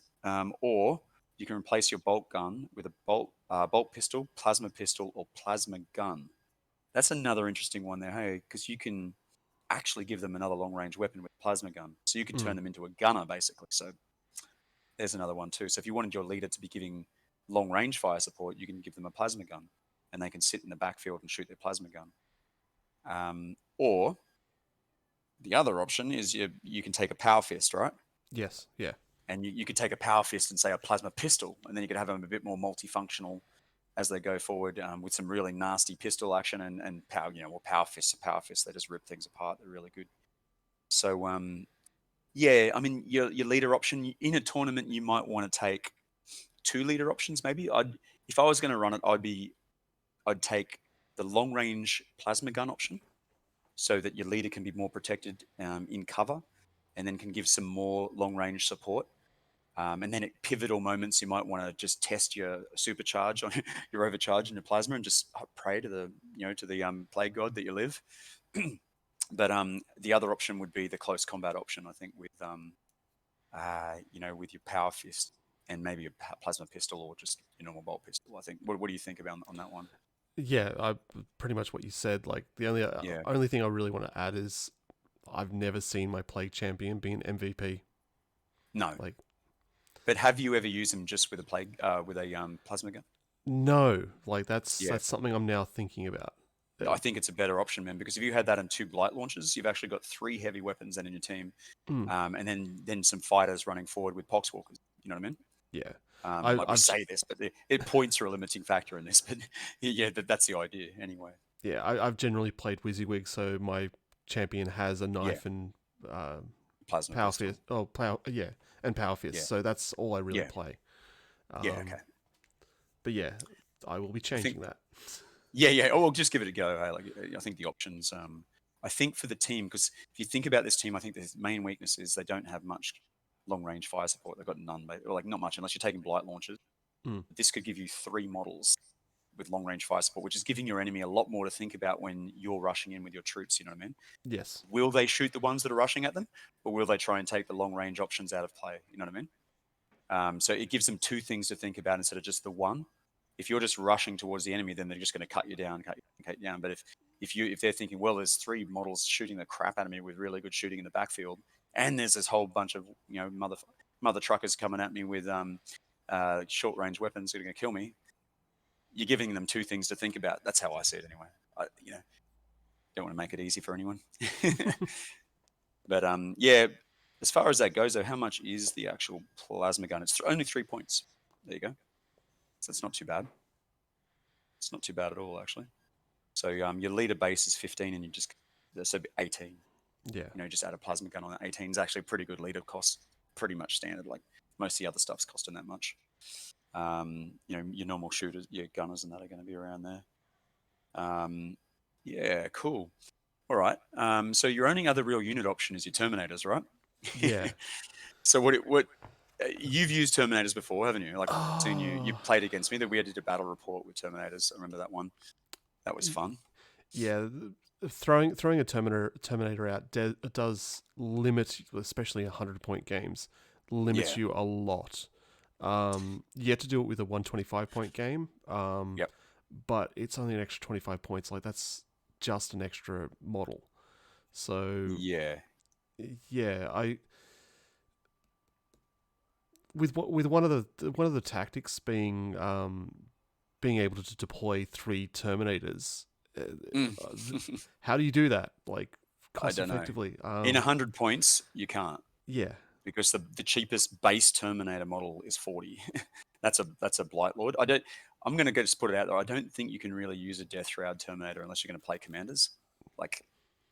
or you can replace your bolt gun with a bolt pistol, plasma pistol, or plasma gun. That's another interesting one there, hey, because you can actually give them another long range weapon with plasma gun, so you can turn Mm. them into a gunner basically. So there's another one too. So if you wanted your leader to be giving long range fire support, you can give them a plasma gun, and they can sit in the backfield and shoot their plasma gun. Or the other option is you can take a power fist, right? Yes. Yeah. And you could take a power fist and say a plasma pistol, and then you could have them a bit more multifunctional as they go forward, with some really nasty pistol action and power. Well, power fists are power fists. They just rip things apart. They're really good. So yeah, I mean your leader option in a tournament, you might want to take two leader options. Maybe if I was going to run it, I'd take the long range plasma gun option, so that your leader can be more protected in cover, and then can give some more long range support. And then at pivotal moments, you might want to just test your supercharge on your overcharge in your plasma, and just pray to the plague god that you live. But the other option would be the close combat option, I think, with your power fist and maybe a plasma pistol, or just your normal bolt pistol. I think. What do you think about on that one? Yeah. I pretty much what you said. Like the only Yeah. only thing I really want to add is I've never seen my Plague Champion be an MVP. No. Like But have you ever used them just with a plasma gun? no. Like Yeah. that's something I'm now thinking about. I think it's a better option, man, because if you had that and two blight launchers, you've actually got three heavy weapons then in your team, Mm, and then some fighters running forward with poxwalkers. You know what I mean? yeah. Like we I've say this, but points are a limiting factor in this. But yeah, that's the idea anyway. yeah. I've generally played WYSIWYG, so my champion has a Yeah, knife and plasma power pistol. fist. Oh, power. Yeah, and power fist. Yeah, So that's all I really yeah, play. yeah. Okay. But yeah, I will be I think changing that. yeah, yeah. Oh, well, just give it a go. Hey? Like I think the options. I think for the team, because if you think about this team, I think the main weakness is they don't have much long range fire support. They've got none, or like not much, unless you're taking blight launchers. Mm, This could give you three models with long range fire support, which is giving your enemy a lot more to think about when you're rushing in with your troops. You know what I mean? yes. Will they shoot the ones that are rushing at them, or will they try and take the long range options out of play? You know what I mean? So it gives them two things to think about instead of just the one. If you're just rushing towards the enemy, then they're just going to cut you down, cut you down. But if they're thinking, well, there's three models shooting the crap out of me with really good shooting in the backfield, and there's this whole bunch of mother truckers coming at me with short range weapons that are going to kill me. You're giving them two things to think about. That's how I see it anyway. Don't want to make it easy for anyone. But yeah, as far as that goes, though, how much is the actual plasma gun? It's only 3 points. There you go. So it's not too bad. It's not too bad at all, actually. So your leader base is 15, and so 18. Yeah. Just add a plasma gun on that. 18 is actually a pretty good leader cost. Pretty much standard. Like most of the other stuff's costing that much. Your normal shooters, your gunners, and that are going to be around there. Yeah, cool. All right. So your only other real unit option is your Terminators, right? Yeah. So what you've used Terminators before, haven't you? Like I've seen you Oh, played against me. That we did a battle report with Terminators. I remember that one. That was fun. yeah. Throwing a Terminator out does limit, especially 100-point games, limits Yeah. you a lot. You have to do it with a 125-point game. Yep. but it's only an extra 25 points. Like that's just an extra model. So Yeah. yeah, I with one of the tactics being being able to deploy 3 Terminators. Uh, Mm. how do you do that? Like I cost don't know. effectively? In 100 points, you can't, Yeah, because the cheapest base Terminator model is 40. That's a Blight Lord. I don't. I'm going to just put it out there. I don't think you can really use a Death Shroud Terminator unless you're going to play Commanders. Like,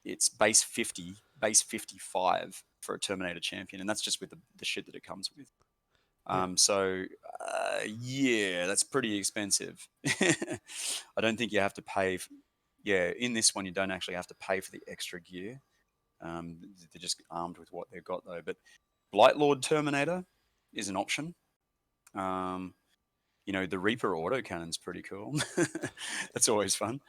it's base 50, base 55 for a Terminator champion, and that's just with the shit that it comes with. yeah, So yeah, that's pretty expensive. I don't think you have to pay. Yeah, in this one, you don't actually have to pay for the extra gear. They're just armed with what they've got though. But Blight Lord Terminator is an option. Um, the Reaper autocannon's pretty cool. That's always fun.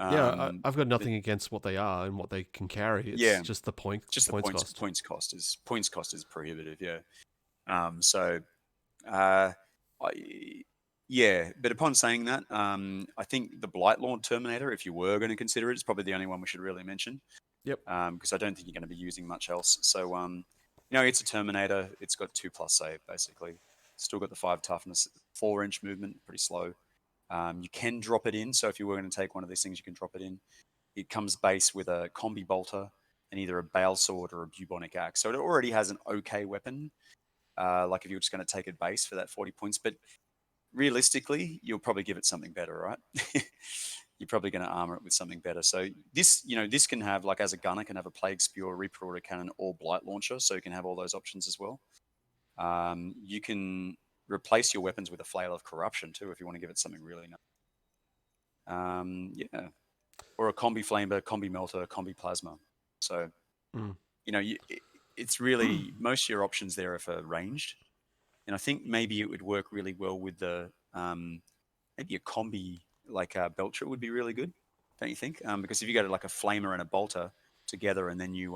yeah. Um, I've got but nothing against what they are and what they can carry. It's yeah, just the just the points points cost. points cost is points cost is prohibitive. Yeah. So uh, I, yeah, but upon saying that, I think the Blight Lord Terminator, if you were going to consider it, is probably the only one we should really mention, Yep. because I don't think you're going to be using much else. So it's a Terminator. It's got 2+ save basically. Still got the 5 toughness, 4-inch movement, pretty slow. You can drop it in. So if you were going to take one of these things, you can drop it in. It comes base with a combi bolter and either a bale sword or a bubonic axe. So it already has an okay weapon. Like if you're just going to take it base for that 40 points, but realistically, you'll probably give it something better, right? You're probably going to armor it with something better. So this can have, like, as a gunner, can have a plague spear, Reaper autocannon, or blight launcher. So you can have all those options as well. You can replace your weapons with a flail of corruption too, if you want to give it something really nice. Yeah, or a combi flamer, combi melter, combi plasma. So Mm. it's really, most of your options there are for ranged, and I think maybe it would work really well with the maybe a combi, like a Belcher would be really good, don't you think? Because if you go to like a flamer and a bolter together, and then you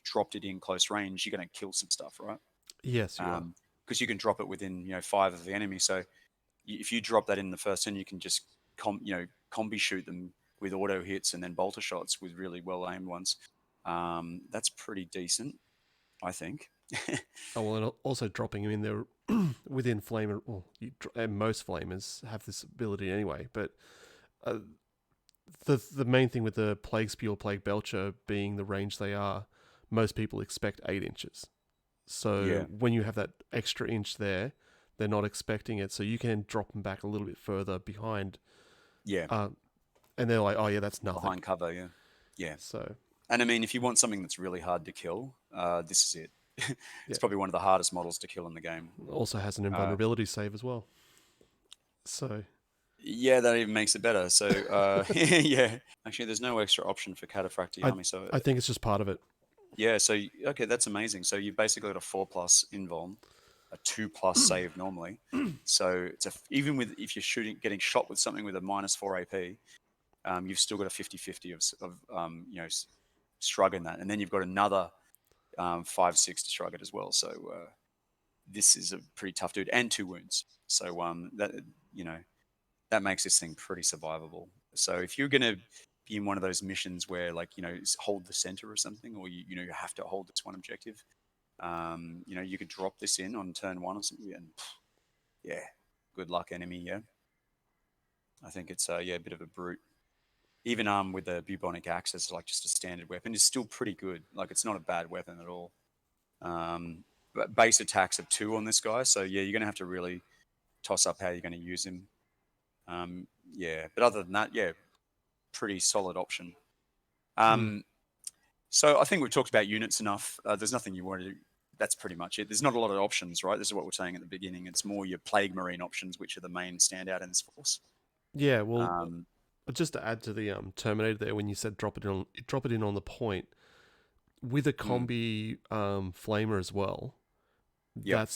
dropped it in close range, you're going to kill some stuff, right? Yes, you are. Because you can drop it within 5 of the enemy. So if you drop that in the first turn, you can just combi shoot them with auto hits and then bolter shots with really well aimed ones. That's pretty decent, I think. Oh well, and also dropping him in there within flamer. Well, and most flamers have this ability anyway. But uh, the main thing with the plague spear, plague belcher being the range they are, most people expect 8 inches. Yeah, So when you have that extra inch there, they're not expecting it. So you can drop them back a little bit further behind, yeah, uh, and they're like, "Oh yeah, that's nothing." behind cover, yeah, yeah. So And I mean, if you want something that's really hard to kill, this is it. yeah, It's probably one of the hardest models to kill in the game. also has an Uh, invulnerability save as well. So yeah, that even makes it better. So yeah, actually, there's no extra option for Cataphractii I Army. So I think it's just part of it. yeah, so okay, that's amazing. So you've basically got a 4+ invuln, a 2+ save normally. So even with, if you're getting shot with something with a -4 AP, you've still got a 50/50 of shrug in that, and then you've got another 5/6 to shrug it as well. So this is a pretty tough dude, and 2 wounds. So you know that makes this thing pretty survivable. So if you're gonna be in one of those missions where, like, hold the center or something, or you have to hold this one objective, you could drop this in on turn 1 or something, and yeah, good luck, enemy. Yeah, I think it's a bit of a brute. Even with the bubonic axe as like just a standard weapon is still pretty good. Like, it's not a bad weapon at all. But base attacks of 2 on this guy, so yeah, you're gonna have to really toss up how you're gonna use him. Yeah, but other than that, yeah, pretty solid option. Mm. Um, so I think we've talked about units enough. There's nothing you want to do. That's pretty much it. There's not a lot of options, right? This is what we're saying at the beginning. It's more your Plague Marine options, which are the main standout in this force. Yeah, well, Um, just to add to the Terminator there, when you said drop it in on the point with a mm, combi flamer as well. yep.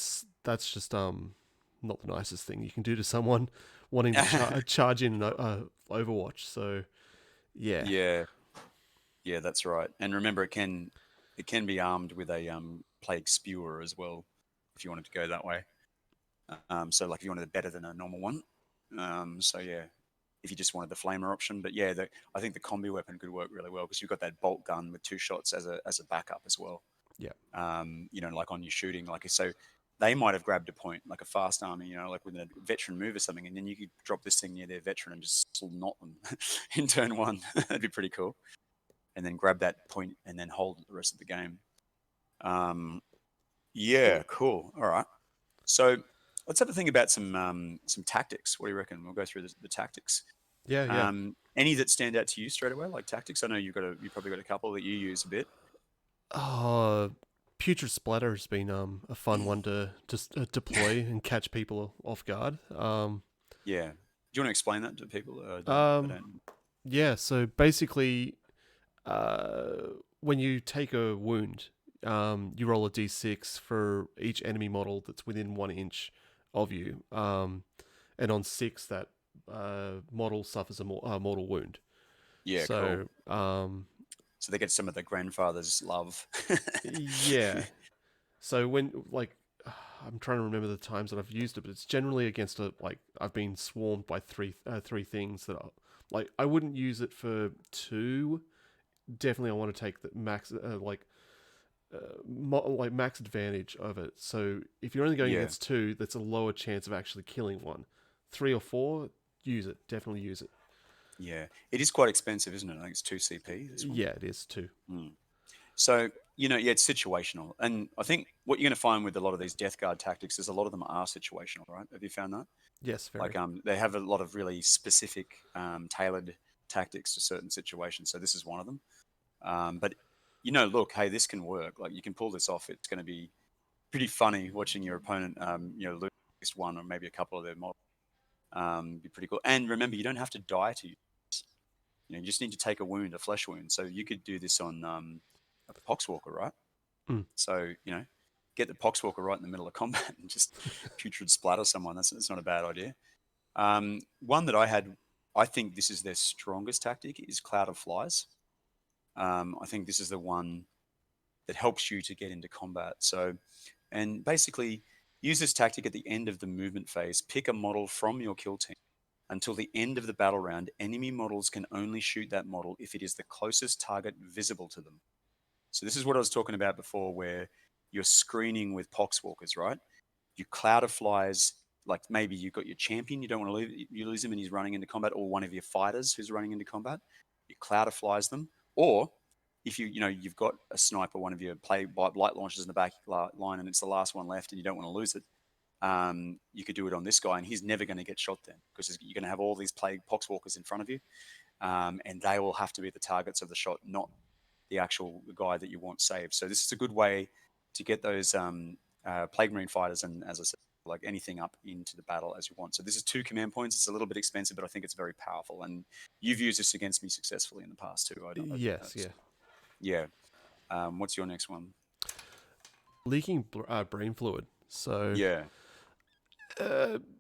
That's just not the nicest thing you can do to someone wanting to charge in Overwatch. So yeah, Yeah, yeah, that's right. And remember, it can be armed with a Plague Spewer as well, if you wanted to go that way. So like if you wanted it better than a normal one. So yeah. if you just wanted the flamer option. But yeah, I think the combi weapon could work really well because you've got that bolt gun with 2 shots as a backup as well. Yeah. Like on your shooting, like so. They might have grabbed a point, like a fast army, like with a veteran move or something, and then you could drop this thing near their veteran and just knot them in turn one. That'd be pretty cool. And then grab that point and then hold it the rest of the game. Yeah, cool. All right. So let's have a think about some tactics. What do you reckon? We'll go through the tactics. Yeah, yeah. Any that stand out to you straight away, like tactics? I know you probably got a couple that you use a bit. Oh, Putrid Splatter has been a fun one to just deploy and catch people off guard. Yeah. Do you want to explain that to people? That Um, don't... yeah. So basically, when you take a wound, you roll a d6 for each enemy model that's within 1 inch of you. And on 6, that model suffers a mortal wound. Yeah, So, cool. So they get some of the grandfather's love. yeah. So when like I'm trying to remember the times that I've used it, but it's generally against I've been swarmed by three things that are like I wouldn't use it for 2. Definitely, I want to take the max max advantage of it. So if you're only going Yeah, against 2, that's a lower chance of actually killing one. 3 or 4, use it. Definitely use it. yeah. It is quite expensive, isn't it? I think it's 2 CP, this one. Yeah, it is 2. Hmm. So, yeah, it's situational. And I think what you're going to find with a lot of these Death Guard tactics is a lot of them are situational, right? Have you found that? Yes, Like, very. they have a lot of really specific, tailored tactics to certain situations. So this is one of them. But, look, hey, this can work. Like, you can pull this off. It's going to be pretty funny watching your opponent, lose at least one or maybe a couple of their models. Be pretty cool. And remember, you don't have to die to use this. You just need to take a wound, a flesh wound. So you could do this on a Poxwalker, right? Mm. So, get the Poxwalker right in the middle of combat and just putrid splatter someone. That's not a bad idea. One that I think this is their strongest tactic is Cloud of Flies. I think this is the one that helps you to get into combat. So, and basically use this tactic at the end of the movement phase. Pick a model from your kill team. Until the end of the battle round, enemy models can only shoot that model if it is the closest target visible to them. So this is what I was talking about before, where you're screening with poxwalkers, right? You cloud of flies, like maybe you've got your champion, you don't want to lose him, and he's running into combat, or one of your fighters who's running into combat. You cloud of flies them, or if you've got a sniper, one of your light launchers in the back line, and it's the last one left, and you don't want to lose it. You could do it on this guy, and he's never going to get shot then because you're going to have all these plague poxwalkers in front of you, and they will have to be the targets of the shot, not the actual guy that you want saved. So this is a good way to get those plague marine fighters, and as I said, like anything up into the battle as you want. So this is 2 command points. It's a little bit expensive, but I think it's very powerful. And you've used this against me successfully in the past too. Yes, yeah. Yeah. What's your next one? Leaking brain fluid. So Yeah.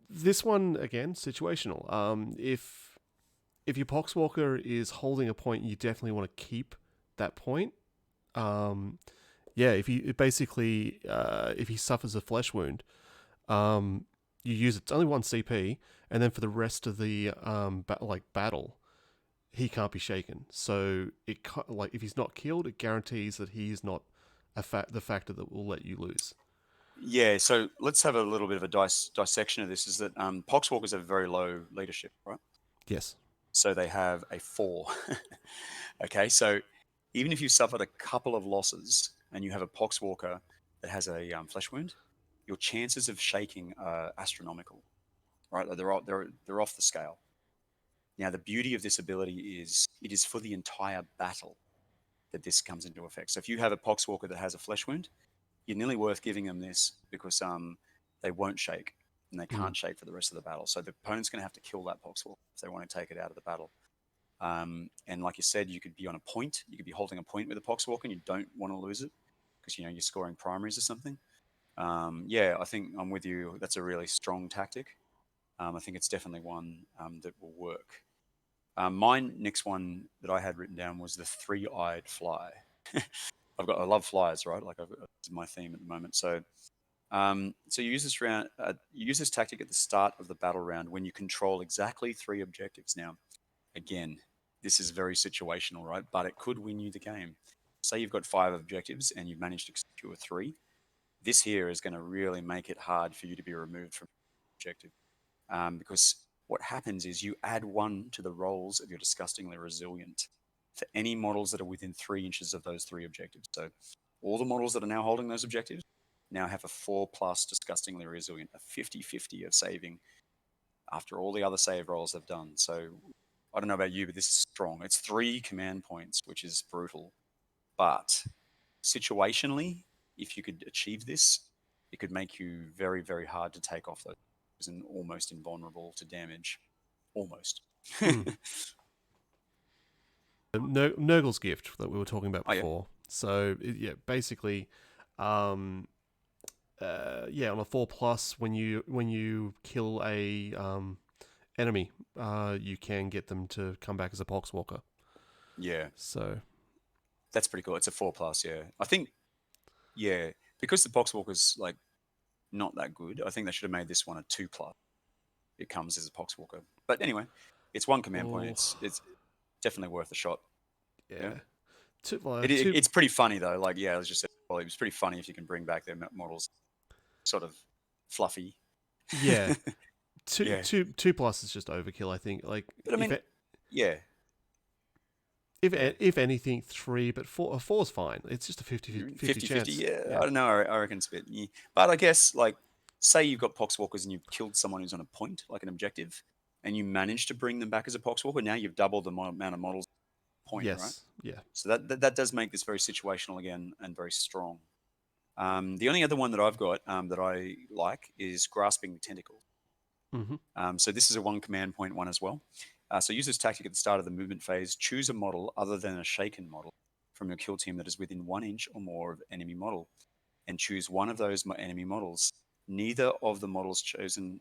this one again situational. If your poxwalker is holding a point, you definitely want to keep that point. Yeah, if he suffers a flesh wound, you use it. It's only 1 CP, and then for the rest of the battle, he can't be shaken. So if he's not killed, it guarantees that he is not the factor that will let you lose. Yeah, so let's have a little bit of a dissection of this. Is that poxwalkers have very low leadership, right? Yes. So they have a 4. Okay, so even if you suffered a couple of losses and you have a poxwalker that has a flesh wound, your chances of shaking are astronomical, right? Like they're off the scale. Now, the beauty of this ability is it is for the entire battle that this comes into effect. So if you have a poxwalker that has a flesh wound, you're nearly worth giving them this because they won't shake and they Mm. can't shake for the rest of the battle. So the opponent's going to have to kill that poxwalker if they want to take it out of the battle. And like you said, you could be on a point. You could be holding a point with a poxwalker and you don't want to lose it because you're scoring primaries or something. Yeah, I think I'm with you. That's a really strong tactic. I think it's definitely one that will work. My next one that I had written down was the three-eyed fly. I love flies, right? Like it's my theme at the moment. So So you use this tactic at the start of the battle round when you control exactly 3 objectives. Now, again, this is very situational, right? But it could win you the game. Say you've got 5 objectives and you've managed to secure 3. This here is going to really make it hard for you to be removed from the objective, because what happens is you add 1 to the rolls of your disgustingly resilient for any models that are within 3 inches of those 3 objectives. So all the models that are now holding those objectives now have a 4 plus disgustingly resilient, a 50-50 of saving after all the other save rolls they've done. So I don't know about you, but this is strong. It's 3 command points, which is brutal. But situationally, if you could achieve this, it could make you very, very hard to take off those and almost invulnerable to damage. Almost. Hmm. Nurgle's gift that we were talking about Oh, yeah. before. So yeah, basically, yeah, on a 4+, when you kill a enemy, you can get them to come back as a poxwalker. Yeah. So That's pretty cool. It's a 4 plus, yeah. I think, yeah, because the Poxwalker's like not that good, I think they should have made this one a 2 plus. It comes as a Poxwalker. But anyway, it's 1 command point. oh It's definitely worth a shot. Yeah. yeah, two, uh, It, it, two it's pretty funny though. Like, yeah, I was just saying, well, it was pretty funny if you can bring back their models sort of fluffy. yeah, two Yeah. two two plus is just overkill. I think. Like But I mean, yeah, yeah. if anything, 3, but four is fine. It's just a 50 50-50, chance. yeah. I Yeah. don't know. I reckon it's a bit. Yeah. But I guess, like, say you've got Poxwalkers and you've killed someone who's on a point, like an objective, and you manage to bring them back as a Poxwalker, now you've doubled the amount of models point, right? Yes. Yeah. So that does make this very situational again and very strong. The only other one that I've got that I like is Grasping Tentacles. Mm-hmm. So this is a 1 command point one as well. So use this tactic at the start of the movement phase. Choose a model other than a shaken model from your kill team that is within 1 inch or more of enemy model, and choose one of those enemy models. Neither of the models chosen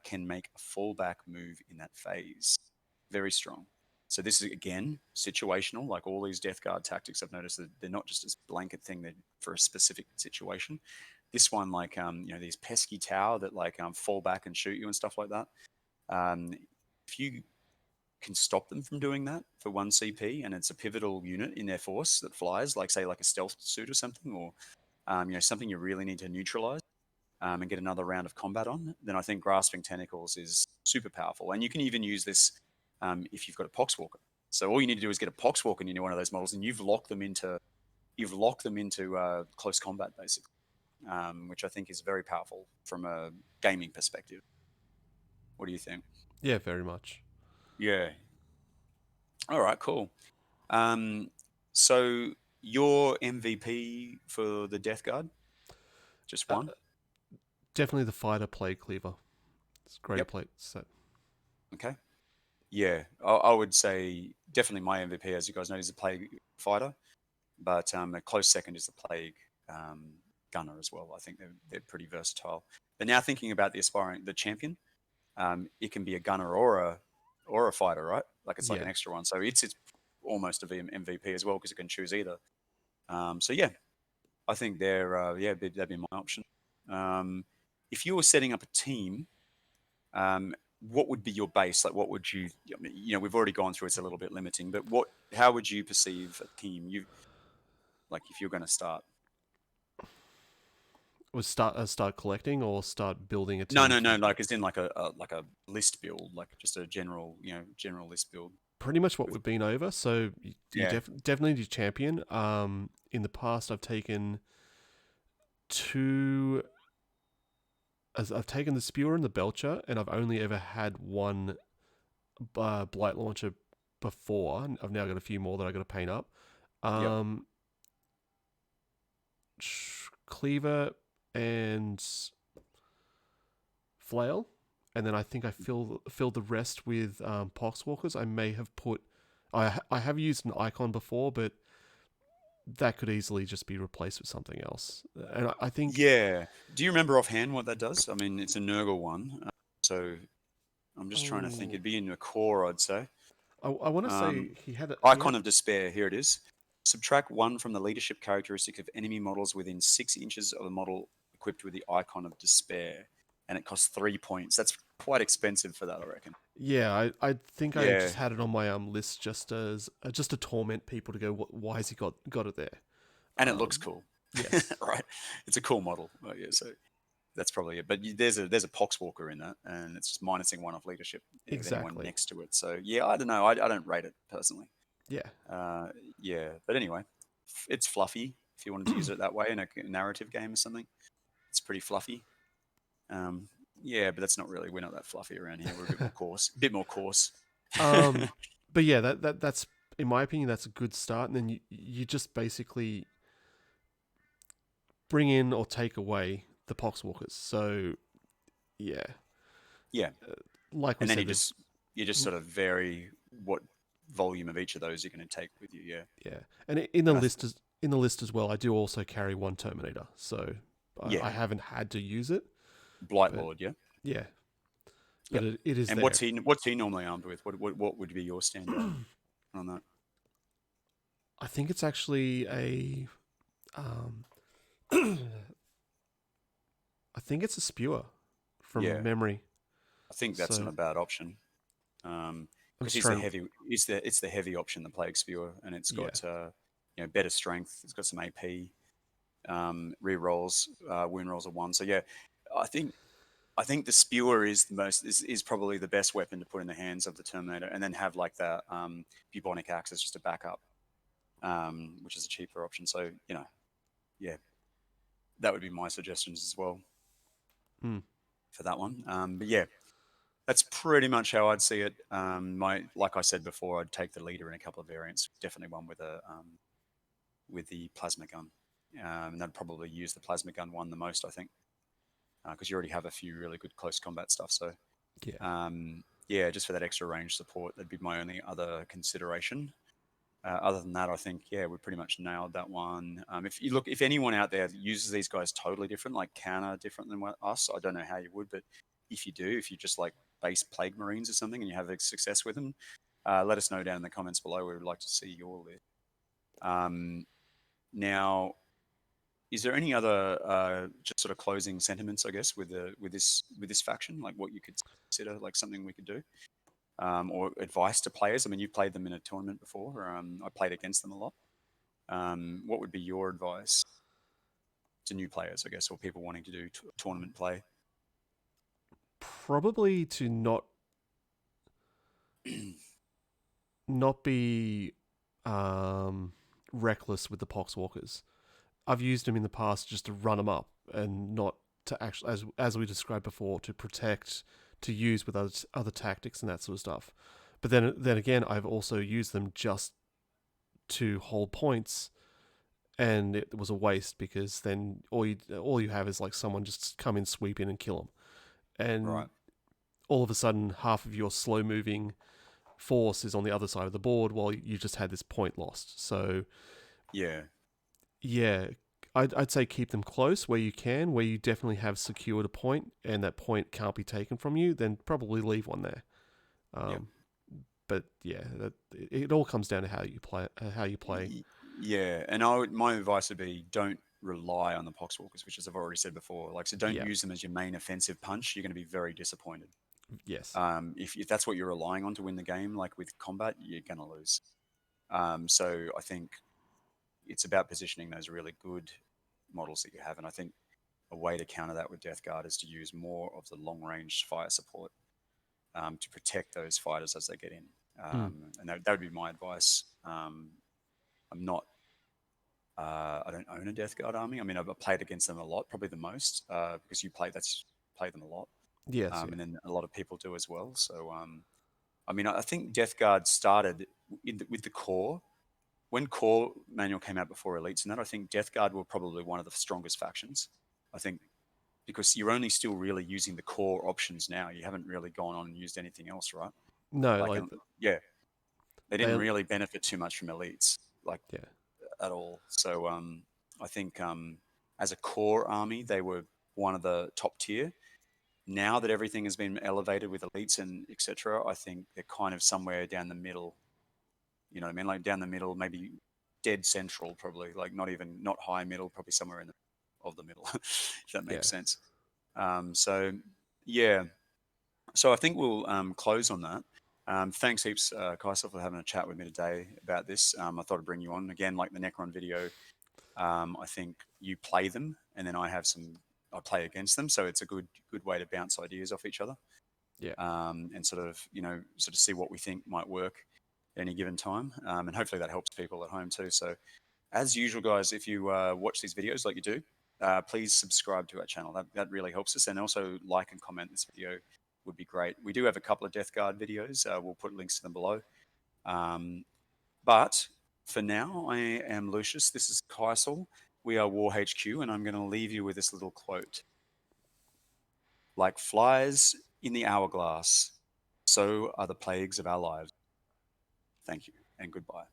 can make a fallback move in that phase. Very strong. So this is again situational, like all these Death Guard tactics. I've noticed that they're not just this blanket thing; they're for a specific situation. This one, like these pesky tower that like fall back and shoot you and stuff like that. Um, if you can stop them from doing that for 1 CP, and it's a pivotal unit in their force that flies, like say like a stealth suit or something, or something you really need to neutralize and get another round of combat on, then I think Grasping Tentacles is super powerful. And you can even use this if you've got a Poxwalker. So all you need to do is get a Poxwalker into one of those models, and you've locked them into close combat basically, which I think is very powerful from a gaming perspective. What do you think? Yeah. Very much. Yeah. All right. Cool. Um, so your MVP for the Death Guard, just Uh, one. Definitely the fighter plague cleaver. It's great Yep. plate set. Okay. Yeah, I would say definitely my MVP, as you guys know, is the Plague Fighter, but a close second is the Plague Gunner as well. I think they're pretty versatile. But now thinking about the champion, it can be a gunner or a fighter, right? Like it's like Yeah. an extra one, so it's almost a MVP as well because it can choose either. So yeah, I think that'd be my option. If you were setting up a team, um, what would be your base? Like, what would you? I mean, we've already gone through. It's a little bit limiting, but how would you perceive a team? Like, if you're going to start. Was start collecting or start building a No, team no, no. from Like, it's in like a list build, like just a general list build. pretty much what With we've been over. So you yeah, definitely do champion. In the past, I've taken two. As I've taken the spewer and the belcher, and I've only ever had one blight launcher before. I've now got a few more that I got to paint up. yep, Um, Cleaver and flail, and then I think I filled the rest with poxwalkers. I may have put. I have used an icon before, but that could easily just be replaced with something else. And I think yeah. Do you remember offhand what that does? I mean, it's a Nurgle one, so I'm just trying to think. oh, It'd be in the core, I'd say. I want to say Um, he Icon had of Despair, here it is. Subtract 1 from the leadership characteristic of enemy models within 6 inches of a model equipped with the icon of despair, and it costs 3 points. That's quite expensive for that, I reckon. Yeah, I think I Yeah, just had it on my list just as just to torment people to go, why has he got it there? and it looks Um, cool, yes, right? It's a cool model. Yeah, so that's probably it. But there's a poxwalker in that, and it's just minusing one off leadership with anyone exactly. next to it. So yeah, I don't know. I don't rate it personally. Yeah. Uh, yeah, but anyway, it's fluffy if you wanted to use it that way in a narrative game or something. It's pretty fluffy. Um, yeah, but that's not really. We're not that fluffy around here. We're a bit more coarse. A bit more coarse. um, but yeah, that's in my opinion that's a good start, and then you just basically bring in or take away the poxwalkers. So yeah, Yeah, like we and then said, there's you just sort of vary what volume of each of those you're going to take with you. Yeah, yeah, and in the and list as well, I do also carry one Terminator, so I yeah, haven't had to use it, Blight but Lord. Yeah, yeah, but yep. it is And there. what's he normally armed with? What would be your standout on that? I think it's actually a um, I think it's a spewer from Yeah, memory. I think that's not So a bad option. I'm Because just he's the trying. heavy. It's the heavy option, the Plague Spewer, and it's Yeah, got better strength. It's got some AP. Re rolls, wound rolls are one. So yeah, I think I think the Spewer is the most is probably the best weapon to put in the hands of the Terminator, and then have like that bubonic axe as just a backup, which is a cheaper option. So yeah, that would be my suggestions as well mm, for that one. But yeah, that's pretty much how I'd see it. Like I said before, I'd take the leader in a couple of variants. Definitely one with the plasma gun, and I'd probably use the plasma gun one the most, I think, because you already have a few really good close combat stuff. So yeah. yeah, just for that extra range support, that'd be my only other consideration. Other than that, I think yeah, we pretty much nailed that one. If anyone out there uses these guys totally different, like counter different than us, I don't know how you would, but if you do, if you just like base Plague Marines or something and you have success with them, let us know down in the comments below. We would like to see your list. Um, now, is there any other just sort of closing sentiments, I guess, with this faction, like what you could consider like something we could do? Or advice to players? I mean, you played them in a tournament before. I played against them a lot. What would be your advice to new players, I guess, or people wanting to do tournament play? Probably to not be um, reckless with the poxwalkers. I've used them in the past just to run them up and not to actually, as we described before, to protect, to use with other tactics and that sort of stuff. But then again, I've also used them just to hold points, and it was a waste because then all you have is like someone just come in, sweep in, and kill them, and Right. all of a sudden half of your slow moving force is on the other side of the board while you just had this point lost. So Yeah. yeah, I'd say keep them close where you can, where you definitely have secured a point and that point can't be taken from you. Then probably leave one there. Yeah. Um, but yeah, it all comes down to how you play. How you play. Yeah. And my advice would be don't rely on the poxwalkers, which as I've already said before. Like, so don't Yeah. use them as your main offensive punch. You're going to be very disappointed. Yes. If that's what you're relying on to win the game, like with combat, you're going to lose. So I think it's about positioning those really good models that you have. And I think a way to counter that with Death Guard is to use more of the long range fire support to protect those fighters as they get in. Mm. And that would be my advice. I'm not, I don't own a Death Guard army. I mean, I've played against them a lot, probably the most, because play them a lot. Yes. Yeah. And then a lot of people do as well. So, I mean, I think Death Guard started with the core. When core manual came out before elites and that, I think Death Guard were probably one of the strongest factions. I think because you're only still really using the core options now. You haven't really gone on and used anything else, right? No, Like, like yeah, they didn't they. really benefit too much from elites, like Yeah. at all. So I think as a core army, they were one of the top tier. Now that everything has been elevated with elites and etc., I think they're kind of somewhere down the middle. You know what I mean? Like down the middle, maybe dead central, probably. Like not high middle, probably somewhere in the of the middle, if that Yeah. makes sense. So yeah, so I think we'll close on that. Thanks heaps, Kaisel, for having a chat with me today about this. I thought I'd bring you on again, like the Necron video. I think you play them, and then I play against them, so it's a good way to bounce ideas off each other, Yeah. and sort of see what we think might work at any given time, and hopefully that helps people at home too. So as usual, guys, if you watch these videos like you do, please subscribe to our channel. That really helps us, and also like and comment this video would be great. We do have a couple of Death Guard videos. We'll put links to them below. Um, but for now, I am Lucius. This is Kaisel. We are WarHQ, and I'm going to leave you with this little quote. Like flies in the hourglass, so are the plagues of our lives. Thank you, and goodbye.